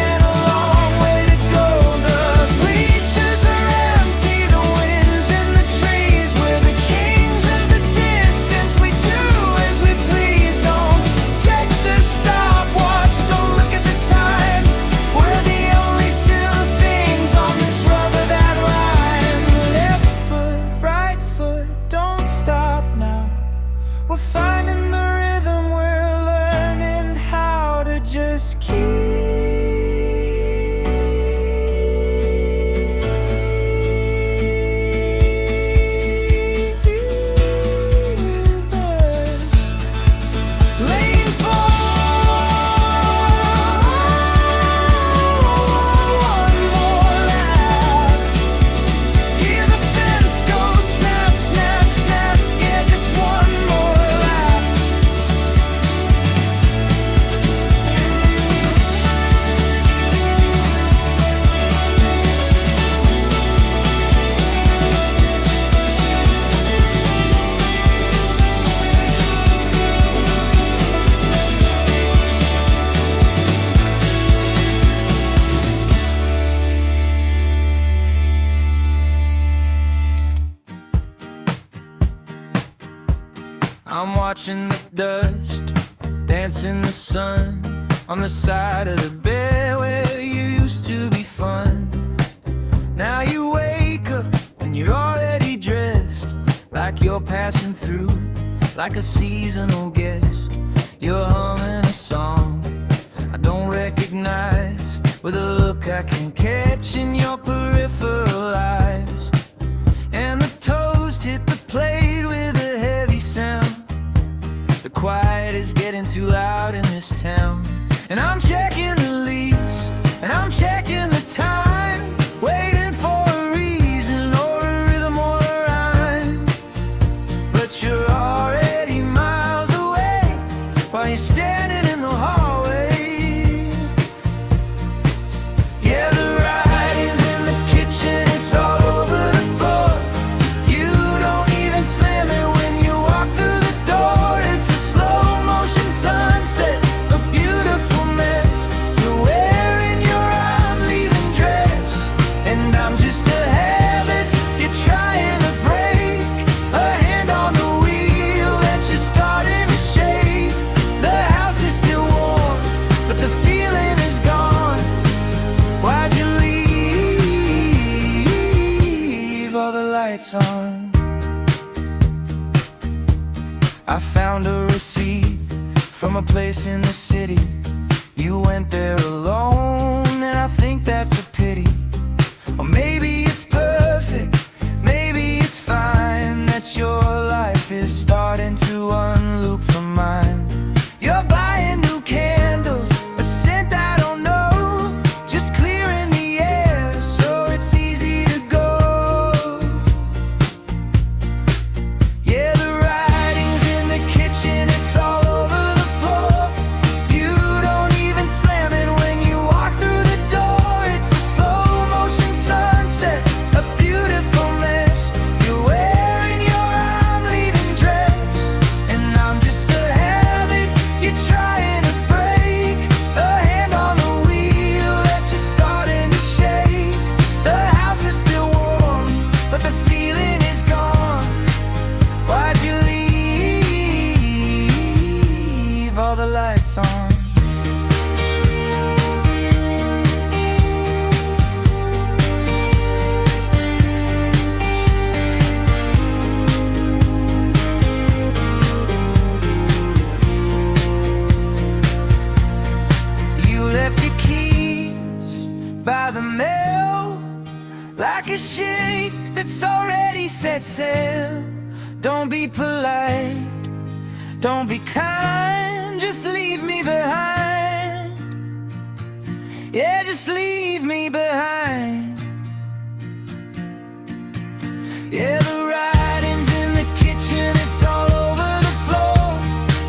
and a long way to go. The bleachers are empty, the wind's in the trees, we're the kings of the distance, we do as we please. Don't check the stopwatch, don't look at the time, we're the only two things on this rubber that rhyme. Left foot, right foot, don't stop now, we're finding the rhythm, we're learning how to just keep. Lane 4, one more lap. Hear the fence go snap, snap, snap. Yeah, just one more lap. I'm watching the dust dance in the sun on the side of the bed where you used to be fun. Now you wake up and you're already dressed like you're passing through, like a seasonal guest. You're humming a song I don't recognize, with a look I can catch in your peripheral eyes. And the toast hit the plate with a heavy sound. The quiet is getting too loud in this town. And I'm checking the leaves, and I'm checking the time, waiting for a reason or a rhythm or a rhyme. But you're already miles away while you're standing in the hallway. Yeah, the writing's in the kitchen, it's all over the floor. You don't even slam it when you walk through the door. It's a slow motion sunset, a beautiful mess. You're wearing your I'm-leaving dress, and I'm just a habit you're trying to break, a hand on the wheel that you're starting to shake. The house is still warm, but the feeling is gone. Why'd you leave all the lights on? I found a receipt from a place in the city. You went there alone, and I think that's a pity. Or maybe it's perfect, maybe it's fine that your life is starting to unloop from mine. You're buying new candles, a scent I don't know, just clearing the air so it's easy to go. Yeah, the writing's in the kitchen, it's all over the floor. You don't even slam it when you walk through the door. It's a slow motion sunset, a beautiful mess. You're wearing your I'm-leaving dress, and I'm just a habit you're trying to break, a hand on the wheel that you're starting to shake. The house is still warm, but the feeling is gone. Why'd you leave all the lights on? we set sail. Don't be polite, don't be kind, just leave me behind. Yeah, just leave me behind. Yeah, the writing's in the kitchen, it's all over the floor.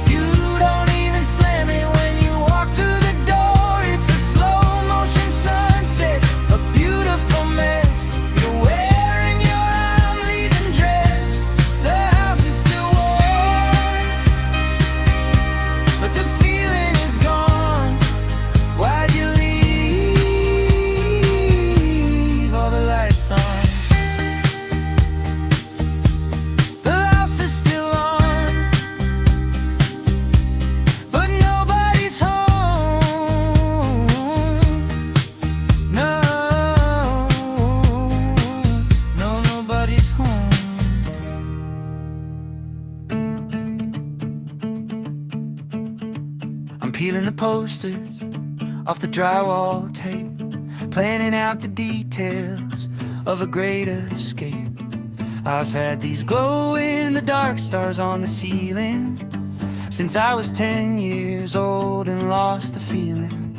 You don't even slam it when you walk through the door. It's a slow motion sunset, a beautiful mess. You're wearing your I'm leaving dress. The house is still warm, but the feeling is gone. Why'd you leave all the lights on? Peeling the posters off the drywall tape, planning out the details of a great escape. I've had these glow-in-the-dark stars on the ceiling since I was 10 years old and lost the feeling.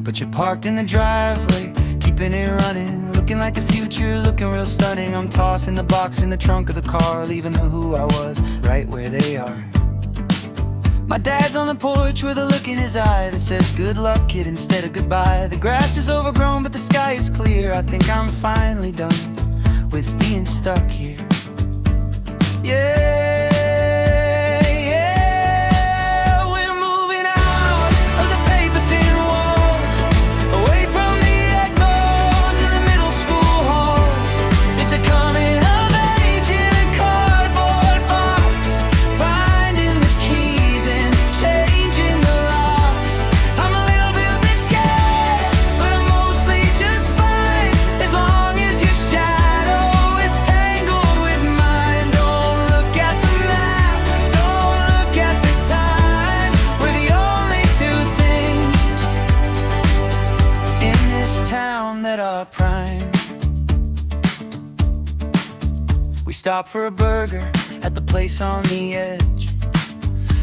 But you're parked in the driveway, keeping it running, looking like the future, looking real stunning. I'm tossing the box in the trunk of the car, leaving the who I was right where they are. My dad's on the porch with a look in his eye that says good luck, kid, instead of goodbye. The grass is overgrown but the sky is clear. I think I'm finally done with being stuck here. Yeah, yeah, we're moving out of the paper-thin walls, away from the echoes in the middle school halls. It's a coming of age in a cardboard box, finding the keys and changing the locks. I'm a little bit scared, but I'm mostly just fine, as long as your shadow is tangled with mine. Don't look at the map, don't look at the time. We're the only two things in this town that are prime. We stop for a burger at the place on the edge,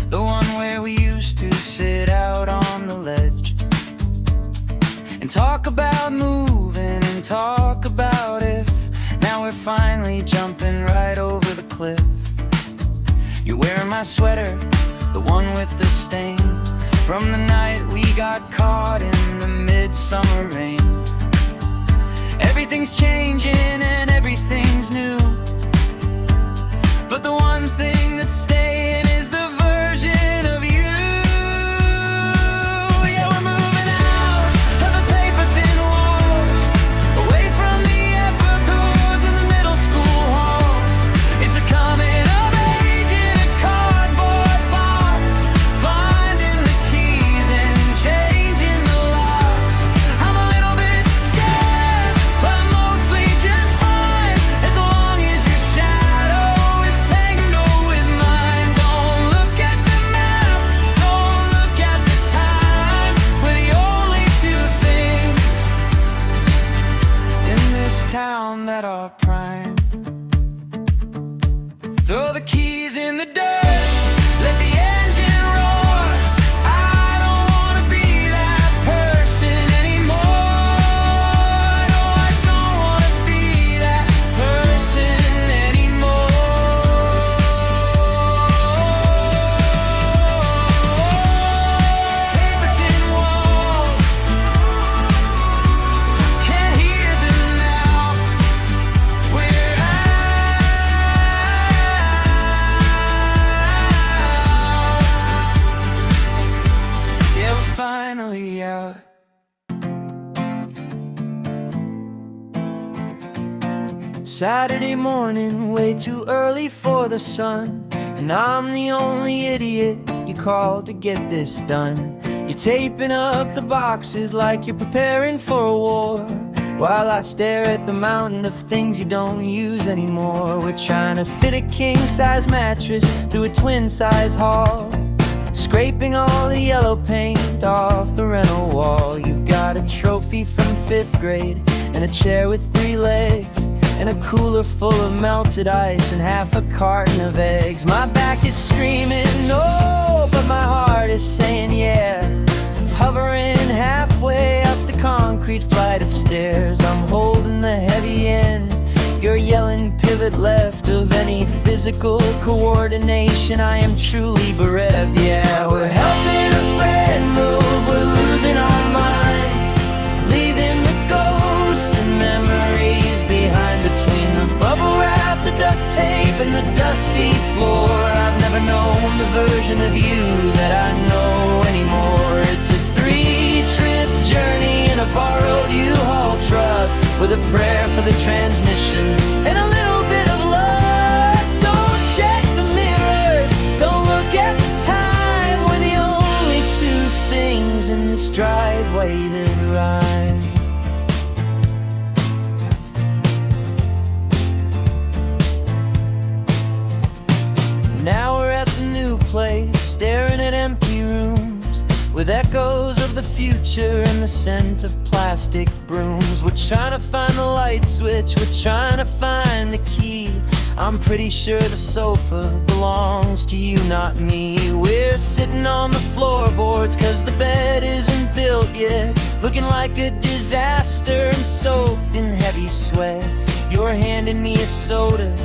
the one where we used to sit out on the ledge and talk about moving and talk about if now we're finally jumping right over the cliff. You're wearing my sweater, the one with the stain from the night we got caught in the midsummer rain. Everything's changing and everything's new, but the one thing that's staying is the version of you. Yeah, we're moving out of the paper-thin walls, away from the echoes in the middle school halls. It's a coming of age in a cardboard box, finding the keys and changing the locks. I'm a little bit scared, but I'm mostly just fine, as long as your shadow is tangled with mine. Don't look at the map, don't look at the time. We're the only two things in this town that are prime. Throw the keys in the dirt, let the engine roar. I don't wanna be that person anymore. No, I don't wanna be that person anymore. Paper-thin walls, can't hear them now. We're out. Yeah, we're finally out. Saturday morning, way too early for the sun, and I'm the only idiot you called to get this done. You're taping up the boxes like you're preparing for a war, while I stare at the mountain of things you don't use anymore. We're trying to fit a king-size mattress through a twin-size hall, scraping all the yellow paint off the rental wall. You've got a trophy from 5th grade and a chair with 3 legs, and a cooler full of melted ice and half a carton of eggs. My back is screaming no, but my heart is saying yeah. Hovering halfway up the concrete flight of stairs, I'm holding the heavy end. You're yelling pivot left of any physical coordination. I am truly bereft. Yeah, we're helping a friend move, we're losing our minds, leaving the ghosts and memories behind between the bubble wrap, the duct tape, and the dusty floor. I've never known the version of you that I know anymore. It's a 3-trip journey in a borrowed U-Haul truck, with a prayer for the transmission and a little bit of luck. Don't check the mirrors, don't look at the time. We're the only 2 things in this driveway that rhyme. Now we're at the new place, staring at empty rooms with echoes of the future and the scent of plastic brooms. We're trying to find the light switch, we're trying to find the key. I'm pretty sure the sofa belongs to you, not me. We're sitting on the floorboards cause the bed isn't built yet, looking like a disaster and soaked in heavy sweat. You're handing me a soda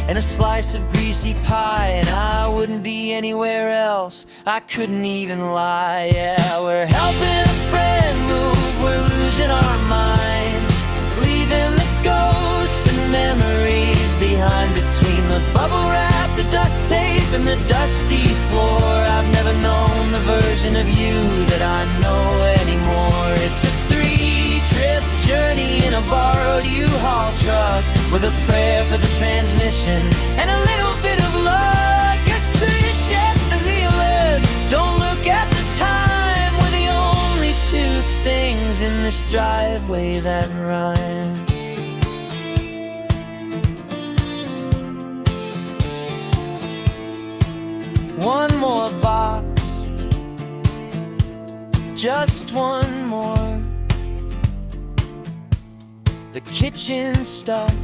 and a slice of greasy pie, and I wouldn't be anywhere else, I couldn't even lie. Yeah, we're helping a friend move, we're losing our minds, leaving the ghosts and memories behind between the bubble wrap, the duct tape, and the dusty floor. I've never known the version of you that I know anymore. It's a 3-trip journey in a borrowed U-Haul truck, with a prayer for the transmission and a little bit of luck. Couldn't check the feelers, don't look at the time. We're the only 2 things in this driveway that rhyme. One more box, just one more. The kitchen stuff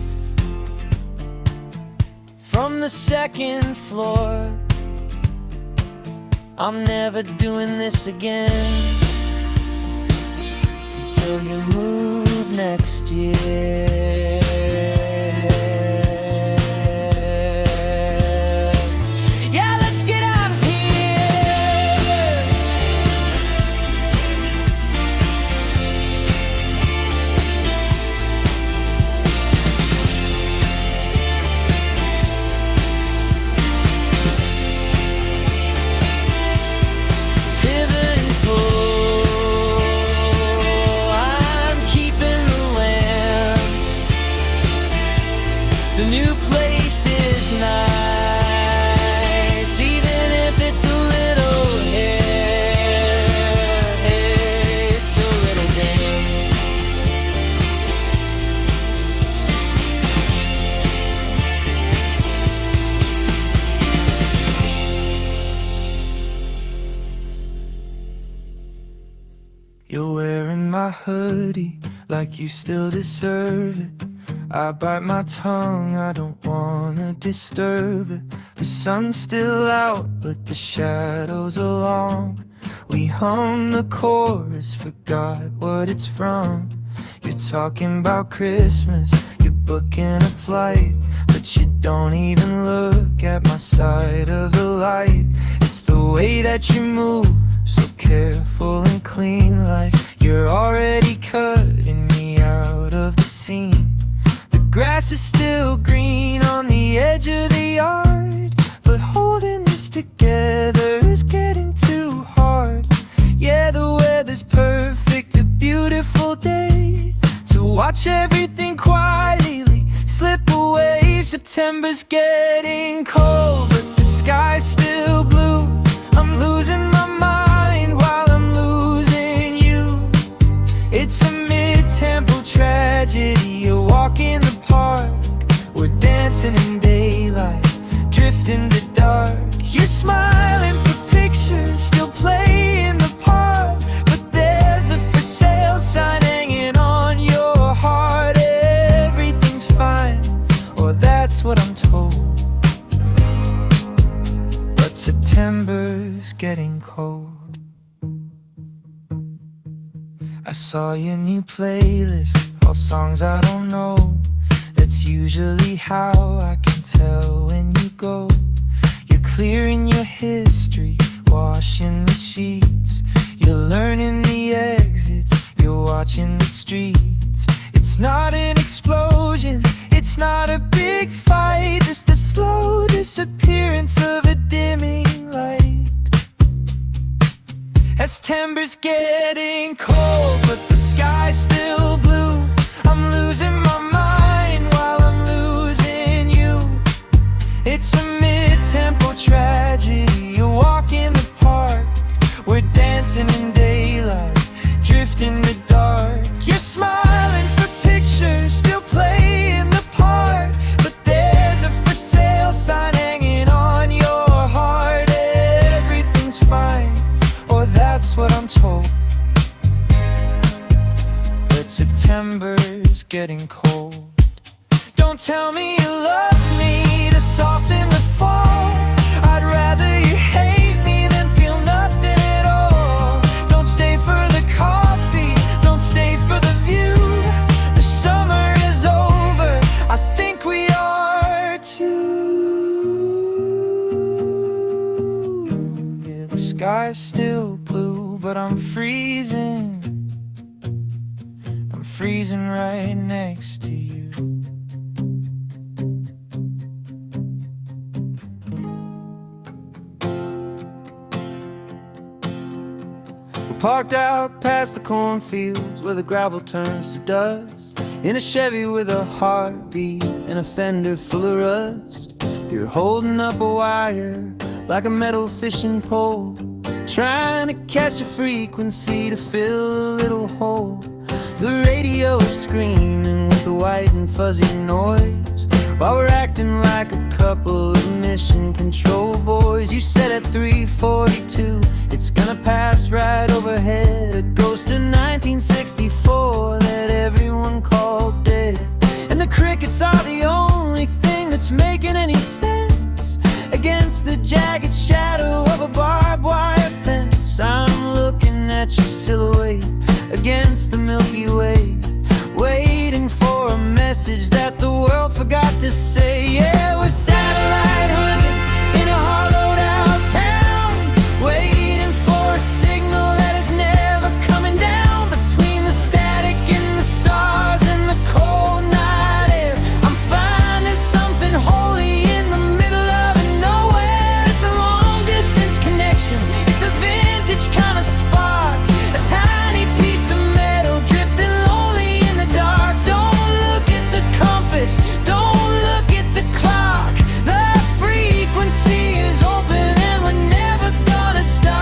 from the 2nd floor. I'm never doing this again until you move next year. Yeah, let's get out of here. Pivot and pull, I'm keeping the lamp. The new place is nice, even if it's a little hair, it's a little damp. You're wearing my hoodie like you still deserve it. I bite my tongue, I don't wanna disturb it. The sun's still out, but the shadows are long. We hum the chorus, forgot what it's from. You're talking about Christmas, you're booking a flight, but you don't even look at my side of the light. It's the way that you move, so careful and clean, like you're already cutting me out of the scene. The grass is still green on the edge of the yard, but holding this together is getting too hard. Yeah, the weather's perfect, a beautiful day to watch everything quietly slip away. September's getting cold, but the sky's still blue. I'm losing my mind while I'm losing you. It's a mid-tempo tragedy, a walk in the park. We're dancing in daylight, drifting to dark. You're smiling for pictures, still playing the part, but there's a for sale sign hanging on your heart. Everything's fine, getting cold. I saw your new playlist, all songs I don't know. That's usually how I can tell when you go. You're clearing your history, washing the sheets. You're learning the exits, you're watching the streets. It's not an explosion, it's not a big fight, just the slow disappearance of a dimming light. As September's getting cold, but the sky's still blue. I'm losing my mind while I'm losing you. It's a mid-tempo tragedy. You walk in the park, we're dancing in daylight, drift in the dark. You're smiling for pictures, still playing the part, but there's a for sale sign hanging on your heart. Everything's fine, or that's what I'm told. But September's getting cold. Don't tell me you love me to soften the fall. I'd rather you hate me than feel nothing at all. Don't stay for the coffee, don't stay for the view. The summer is over, I think we are too. Yeah, the sky's still blue, but I'm freezing. I'm freezing right next to you. Parked out past the cornfields where the gravel turns to dust, in a Chevy with a heartbeat and a fender full of rust. You're holding up a wire like a metal fishing pole, trying to catch a frequency to fill a little hole. The radio is screaming with a white and fuzzy noise, while we're acting like a couple of mission control boys. You said at 3:42 it's gonna pass right overhead, a ghost of 1964 that everyone called dead. And the crickets are the only thing that's making any sense against the jagged shadow of a barbed wire fence. I'm looking at your silhouette against the Milky Way, waiting for a message that the world forgot to say. Yeah, we're satellite hunting in a hollowed out town, waiting for a signal that is never coming down. Between the static and the stars and the cold night air, I'm finding something holy in the middle of nowhere. It's a long distance connection, it's a vintage kind of spark, a tiny piece of metal drifting lonely in the dark. Don't look at the compass, don't look at the clock. The frequency is open and we're never gonna stop.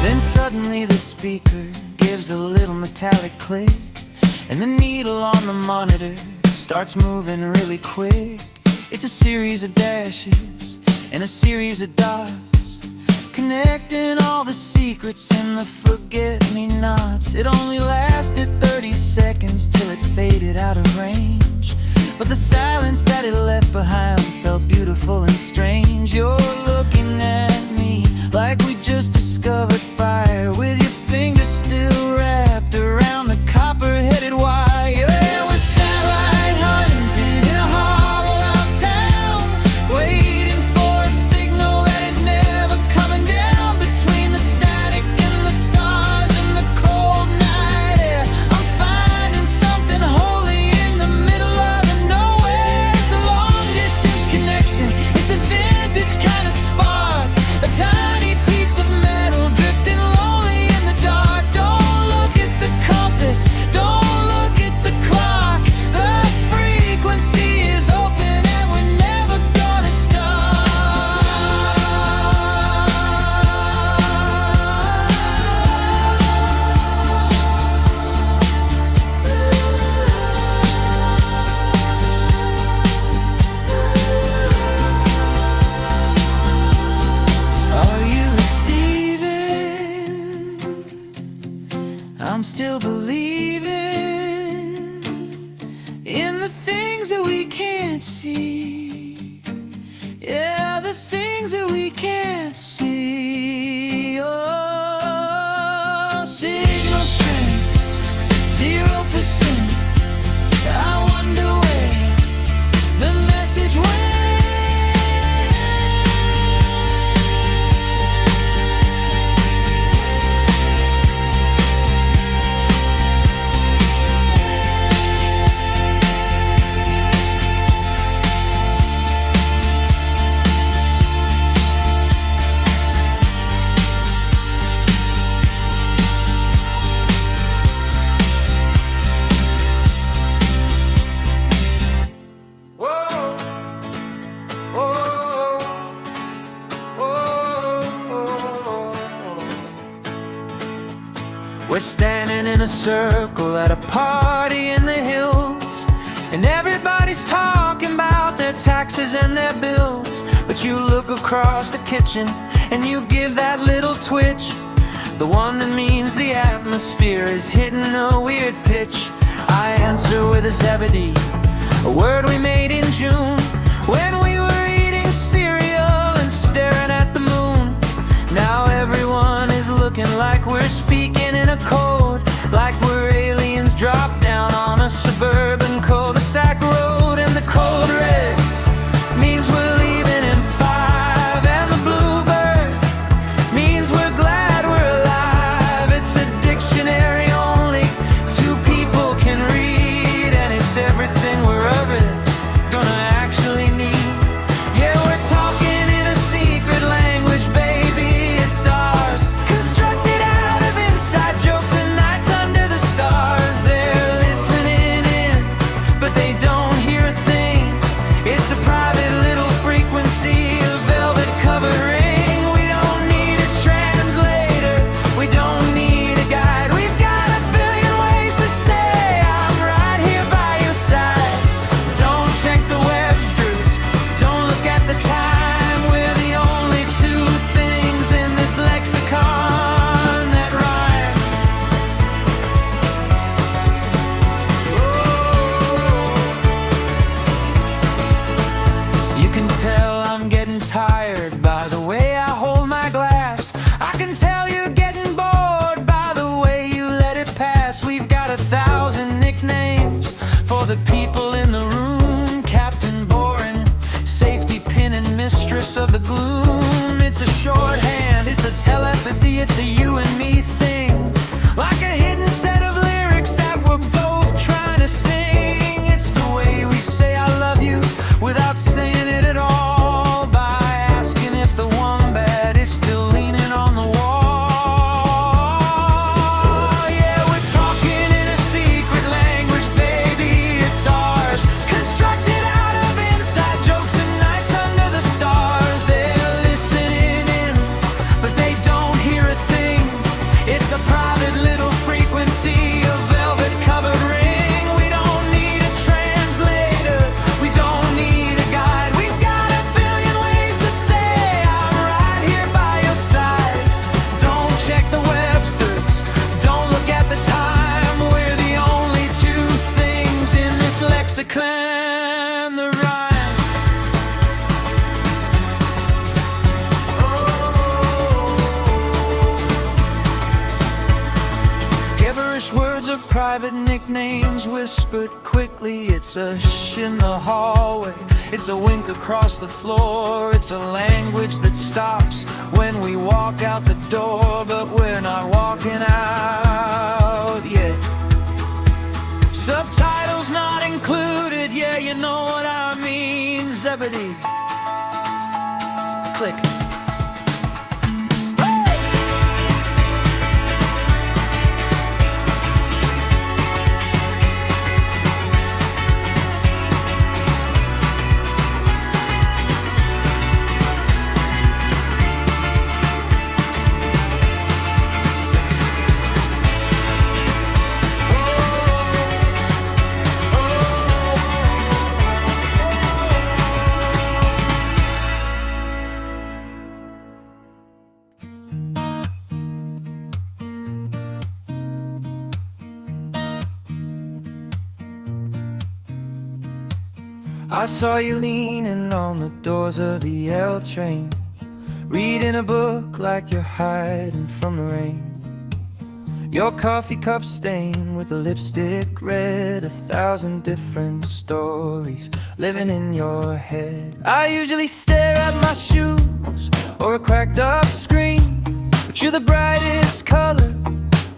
Then suddenly the speaker gives a little metallic click, and the needle on the monitor starts moving really quick. It's a series of dashes and a series of dots, connecting all the secrets and the forget-me-nots. It only lasted 30 seconds till it faded out of range, but the silence that it left behind felt beautiful and strange. You're looking at me like we just discovered fire, with your fingers still wrapped around the copper-headed wire. Yeah, we're satellite hunting in a hollowed-out town, waiting for a signal that is never coming down. Between the static and the stars and the cold night air, I'm finding something holy in the middle of nowhere. It's a long-distance connection, it's a vintage kind of spark, a tiny piece of metal still believing in the things that we can't see. Yeah, the things that we can't see. Oh, signal strength 0%. I wonder where the message went. We're standing in a circle at a party in the hills, and everybody's talking about their taxes and their bills. But you look across the kitchen and you give that little twitch, the one that means the atmosphere is hitting a weird pitch. I answer with a zebedee, a word we made in June when we were eating cereal and staring at the moon. Now everyone is looking like we're speaking in a code, like we're aliens dropped down on a suburban cul-de-sac road. And the code red means we're leaving in 5, and the bluebird means we're glad we're alive. It's a dictionary only 2 people can read, and it's everything we're ever gonna actually need. Yeah, we're talking in a secret language, baby, it's ours, constructed out of inside jokes and nights under the stars. They're listening in, but they don't hear a thing. It's a private little frequency, a velvet covered ring. We don't need a translator, we don't need a guide. We've got a billion ways to say I'm right here by your side. Don't check the Websters, don't look at the time. We're the only 2 things in this lexicon that rhyme. You can tell I'm getting tired by the way I hold my glass. I can tell you're getting bored by the way you let it pass. We've got 1,000 nicknames for the people in the room. Captain Boring, safety pin and mistress of the gloom. It's a shorthand, it's a telepathy, it's a you and me thing, like a hidden set of lyrics that we're both trying to sing. It's the way we say I love you without saying it at all, by asking if the wombat is still leaning on the wall. Yeah, we're talking in a secret language, baby, it's ours, constructed out of inside jokes and nights under the stars. They're listening in, but they don't hear a thing. It's a private little frequency, a velvet covered ring. We don't need a translator, we don't need a guide. We've got a billion ways to say I'm right here by your side. Don't check the Websters, don't look at the time. We're the only 2 things in this lexicon that rhyme. Gibberish words are private nicknames whispered quickly. It's a shh in the hallway, it's a wink across the floor. It's a language that stops when we walk out the door, but we're not walking out yet. Subtitles not included, yeah, you know what I mean. Zebedee, click. I saw you leaning on the doors of the L train, reading a book like you're hiding from the rain. Your coffee cup stained with the lipstick red, 1,000 different stories living in your head. I usually stare at my shoes or a cracked up screen, but you're the brightest color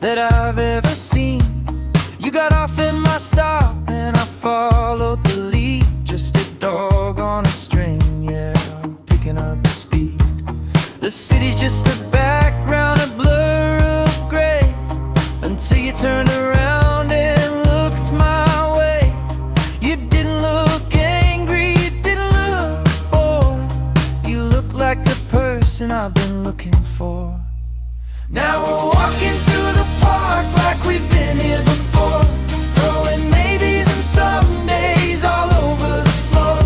that I've ever seen. You got off in my stop and I followed the lead, just a dog on a string, yeah, I'm picking up speed. The city's just a background, a blur of gray, until you turned around and looked my way. You didn't look angry, you didn't look bored, you looked like the person I've been looking for. Now we're walking through the park like we've been here before, throwing maybes and somedays all over the floor.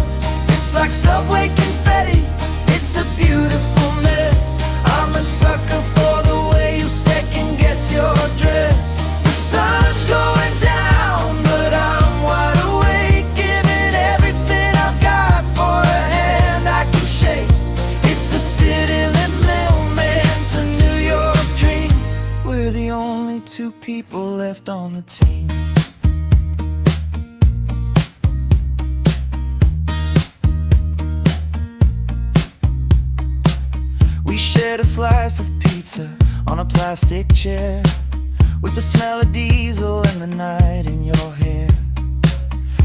It's like subway confetti, it's a beautiful mess. I'm a sucker for the way you second guess your dress. The sun's going down, but I'm wide awake, giving everything I've got for a hand I can shake. It's a city limit mailman to New York dream. We're the only two people left on the team. We shared a slice of pizza on a plastic chair, with the smell of diesel and the night in your hair.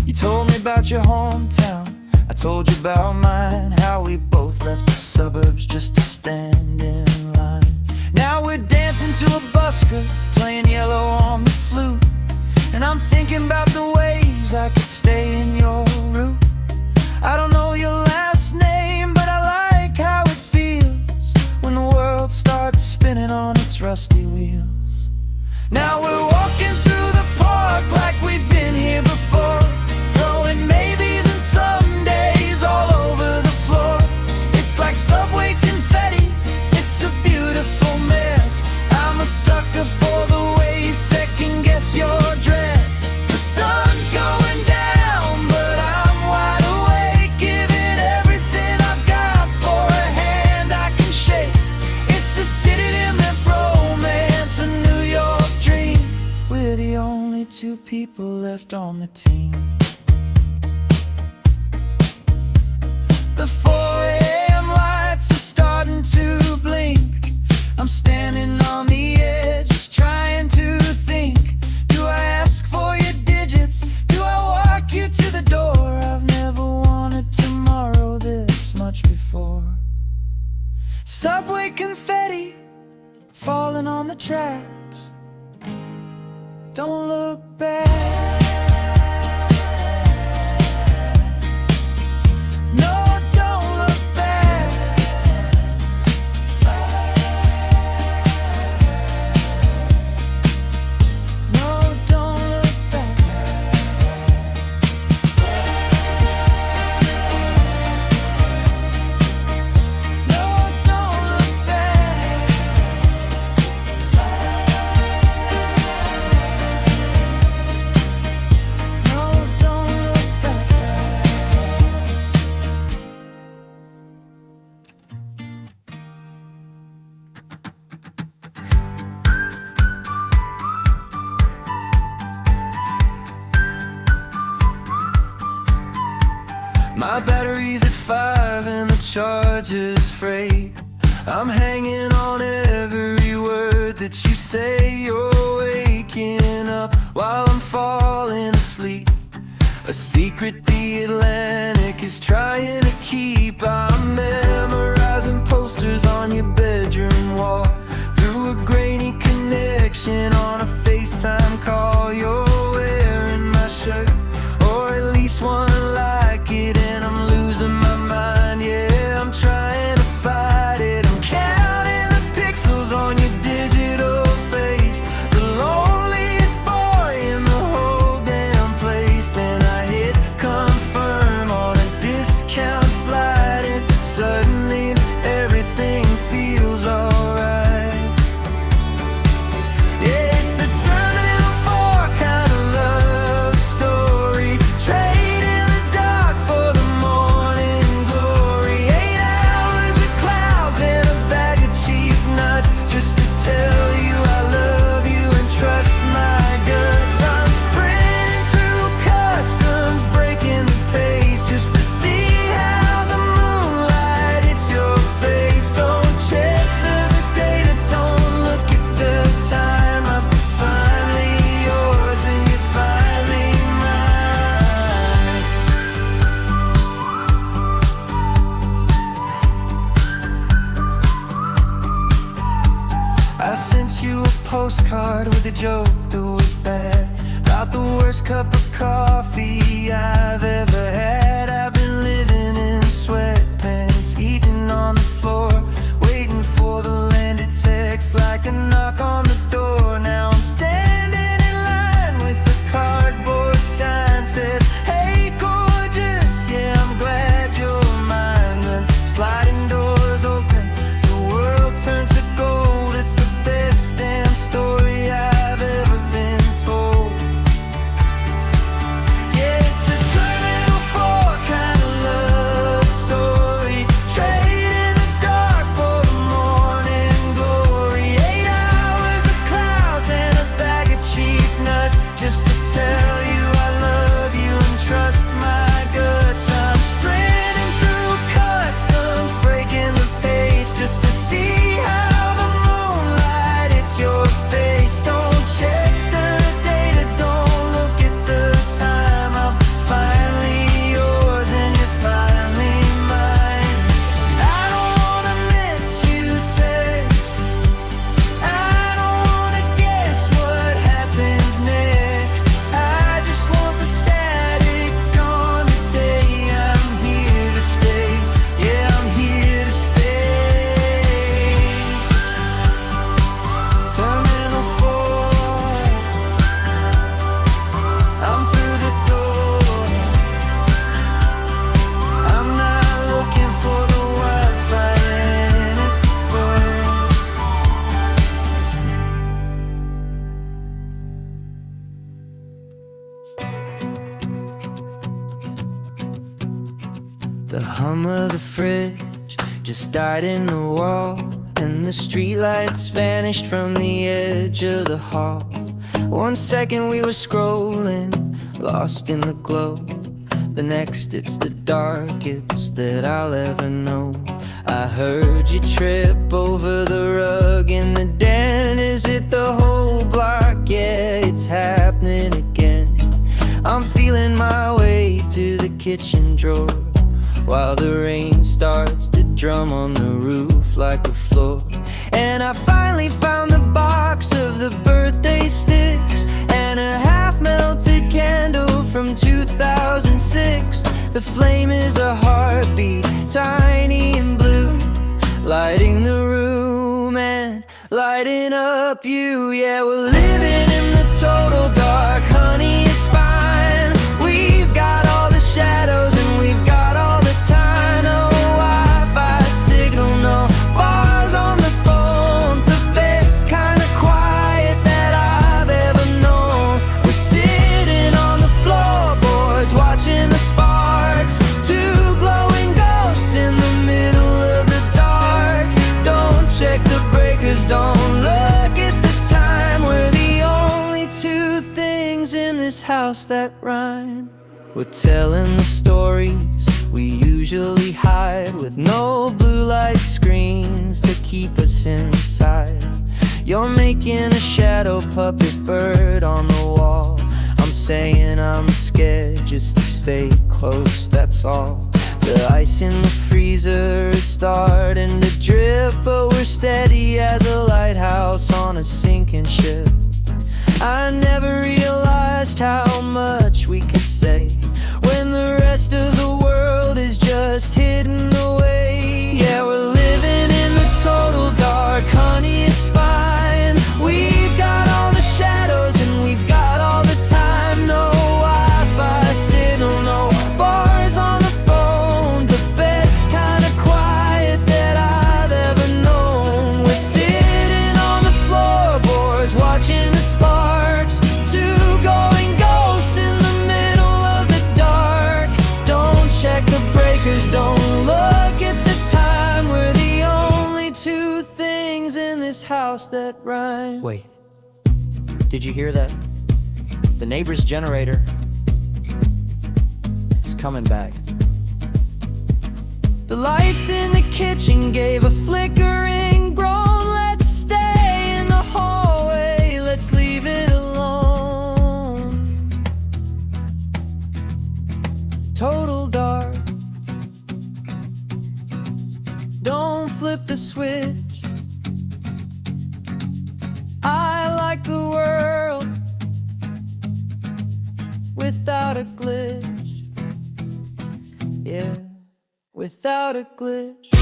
You told me about your hometown, I told you about mine, how we both left the suburbs just to stand in line. Now we're dancing to a busker, playing yellow on the flute, and I'm thinking about the ways I could stay in your route. I don't know your last name, but I like how it feels when the world starts spinning on its rusty wheels. Now we're walking through the park like we've been here before, throwing maybes and somedays all over the floor. It's like subway confetti, it's a beautiful mess. I'm a sucker for the way you second guess your dress. The sun's going down, but I'm wide awake, giving everything I've got for a hand I can shake. It's a city limit romance, a New York dream. We're the only two people left on the team. The 4 a.m. lights are starting to blink. I'm standing on the edge, just trying to think. Do I ask for your digits? Do I walk you to the door? I've never wanted tomorrow this much before. Subway confetti falling on the tracks. Don't look back. No, don't look back. No, don't look back. No, don't look back. No, don't look back. My battery's at 5 and the charger's frayed. I'm hanging on every word that you say. You're waking up while I'm falling asleep, a secret the Atlantic is trying to keep. I'm memorizing posters on your bedroom wall, through a grainy connection on a FaceTime call. You're wearing my shirt, or at least one like it, and I'm losing my mind. Yeah, I'm trying to fight it. I'm counting the pixels on your digital face, the loneliest boy in the whole damn place. Then I hit confirm on a discount flight, and suddenly postcard with a joke that was bad, about the worst cup of coffee I've ever had. I've been living in sweatpants, eating on the floor, waiting for the landed text like a knock on the door. Now I'm standing in line with the cardboard sign says, "Hey gorgeous, yeah I'm glad you're mine." The sliding doors open, the world turns to gold. It's the best damn story I've ever been told. Yeah, it's a Terminal 4 kind of love story, trading the dark for the morning glory. 8 hours of clouds and a bag of cheap nuts, just to tell you I love you and trust my guts. I'm sprinting through customs, breaking the pace, just to see how the moonlight hits your face. Don't check the data, don't look at the time. I'm finally yours and you're finally mine. I don't wanna miss you text, I don't wanna guess what happens next. I just want the static gone today. I'm here to stay, yeah I'm here to stay. Terminal 4, I'm through the door. I'm not looking for the Wi-Fi anymore. The hum of the fridge just died in the wall, and the streetlights vanished from the edge of the hall. 1 second we were scrolling, lost in the glow. The next it's the darkest that I'll ever know. I heard you trip over the rug in the den. Is it the whole block? Yeah, it's happening again. I'm feeling my way to the kitchen drawer, while the rain starts to drum on the roof like a floor. And I finally found the box of the birthday sticks and a half-melted candle from 2006. The flame is a heartbeat, tiny and blue, lighting the room and lighting up you. Yeah, we're living in the total dark, honey, it's fine. We've got all the shadows and we've got all the time. No Wi-Fi signal, no bars on the phone, the best kind of quiet that I've ever known. We're sitting on the floorboards, watching the sparks, two glowing ghosts in the middle of the dark. Don't check the breakers, don't look at the time. We're the only two things in this house that rhyme. We're telling the stories we usually hide, with no blue light screens to keep us inside. You're making a shadow puppet bird on the wall. I'm saying I'm scared just to stay close, that's all. The ice in the freezer is starting to drip, but we're steady as a lighthouse on a sinking ship. I never realized how much we could say when the rest of the world is just hidden away. Yeah, we're living in the total dark, honey, it's fine. We've got all the shadows and we've got all the time. No Wi-Fi signal, no bars on the phone, the best kind of quiet that I've ever known. We're sitting on the floorboards, watching the sparks, two going ghosts in the middle of the dark. Don't check the breakers, don't look at the time. We're the only two things in this house that rhyme. Wait, did you hear that? The neighbor's generator is coming back. The lights in the kitchen gave a flickering groan. Let's stay in the hallway, let's leave it alone. Total dark, don't flip the switch. I without a glitch. Yeah, without a glitch.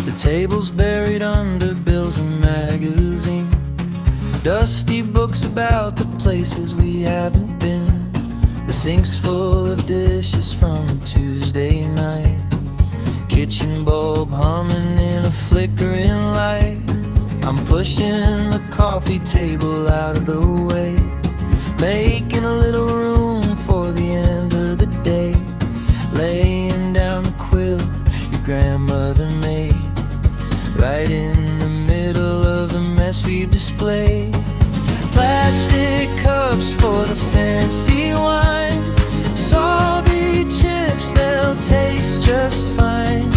The table's buried under bills and magazines, dusty books about the places we haven't been. The sink's full of dishes from a Tuesday night, kitchen bulb humming in a flickering light. I'm pushing the coffee table out of the way, making a little room for the end of the day, laying down the quilt your grandmother made, right in the middle of the mess we've displayed. Plastic cups for the fancy wine, salty chips, they'll taste just fine.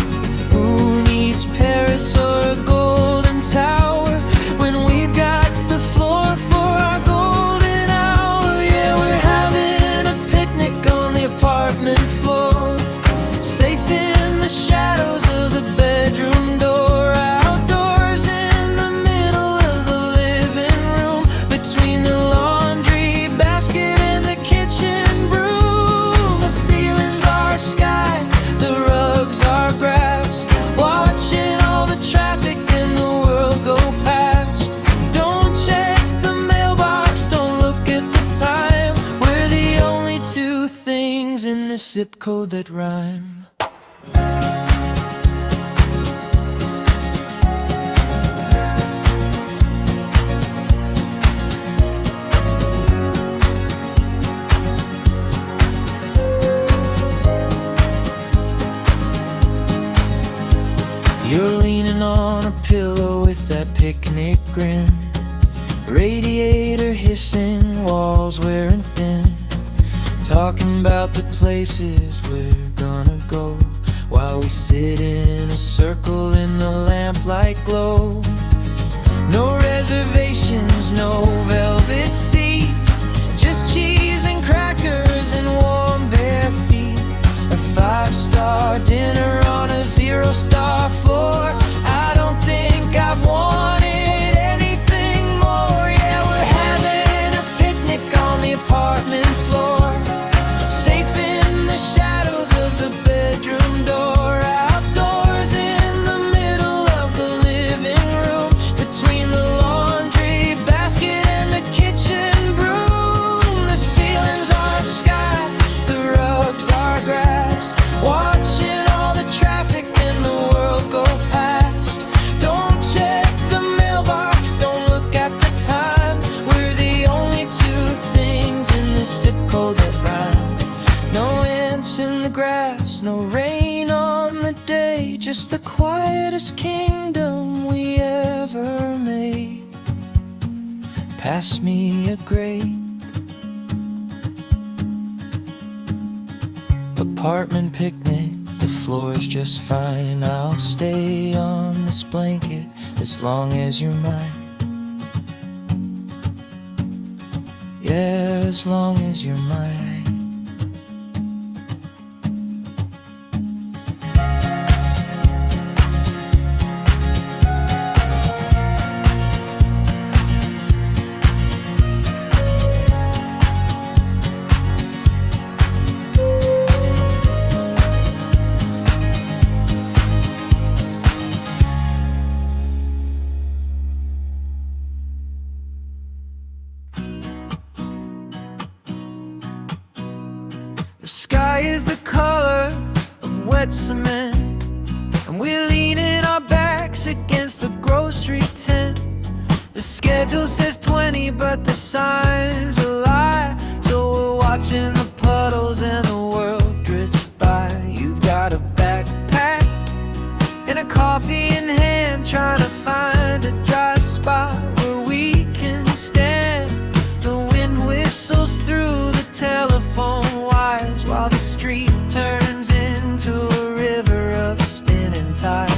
Who needs Paris or a golden tower when we've got the floor for our golden hour? Yeah, we're having a picnic on the apartment floor, safe in the shadows of the bedroom door. Zip code that rhyme. You're leaning on a pillow with that picnic grin, radiator hissing, walls wearing thin, talking about the places we're gonna go, while we sit in a circle in the lamplight glow. No reservations, no velvet seats, just cheese and crackers and warm bare feet. A 5-star dinner on a 0-star floor. I don't think I've wanted anything more. Yeah, we're having a picnic on the apartment floor, safe in the shadows of the bedroom door, outdoors in the middle of the living room, between the laundry basket and the kitchen broom. The ceilings are sky, the rugs are grass, watching all the traffic in the world go past. Don't check the mailbox, don't look at the time. We're the only two things in this zip code that rhyme. No ants in the grass, no rain on the day, just the quietest kingdom we ever made. Pass me a grape. Apartment picnic, the floor's just fine. I'll stay on this blanket as long as you're mine. Yeah, as long as you're mine. The sky is the color of wet cement, and we're leaning our backs against the grocery tent. The schedule says 20, but the sign's a lie, so we're watching the puddles and the world drifts by. You've got a backpack and a coffee in hand, trying to find spot where we can stand. The wind whistles through the telephone wires while the street turns into a river of spinning tires.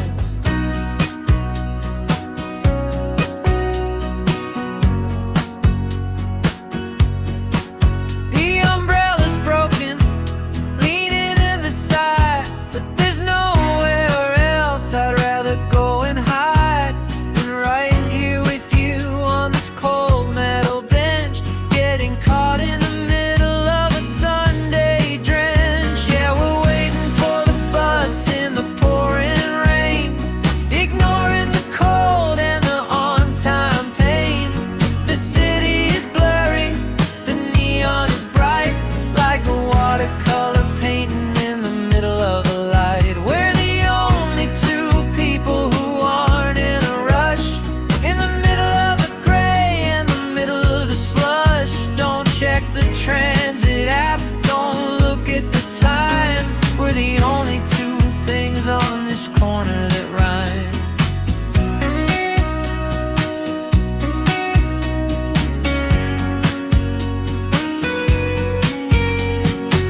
Transit app, don't look at the time. We're the only two things on this corner that rhyme.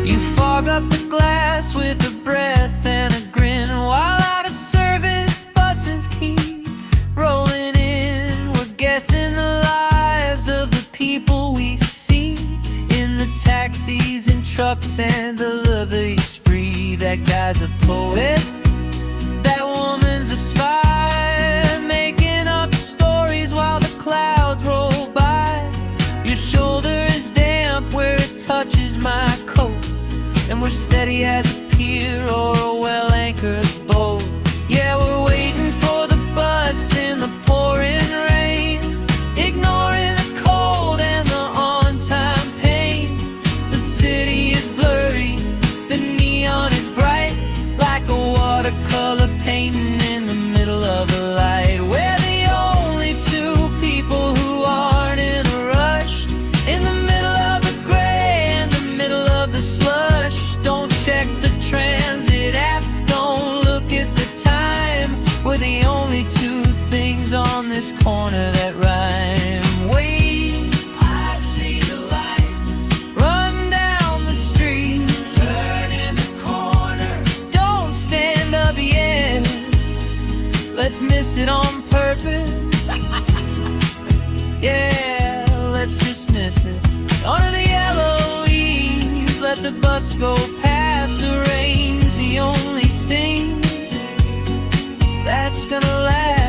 You fog up the glass with a breath and a grin while out of service buses keep rolling in. We're guessing the lives of the people we see in the taxis and trucks and the lovely spree. That guy's a poet, that woman's a spy, making up stories while the clouds roll by. Your shoulder is damp where it touches my coat, and we're steady as a pier or a well-anchored boat. Yeah, we're waiting for the bus in the pouring rain, ignoring the cold and the on-time pain. The city is blurry, the neon is bright, like a watercolor painting in the middle of the light. We're the only two people who aren't in a rush, in the middle of the gray and the middle of the slush. Don't check the transit app, don't look at the time. We're the only two things on this corner that rhyme. Wait, I see the lights, run down the street, turn in the corner, don't stand up yet, let's miss it on purpose. Yeah, let's just miss it. Under the yellow leaves, let the bus go past. The rain's the only thing that's gonna last.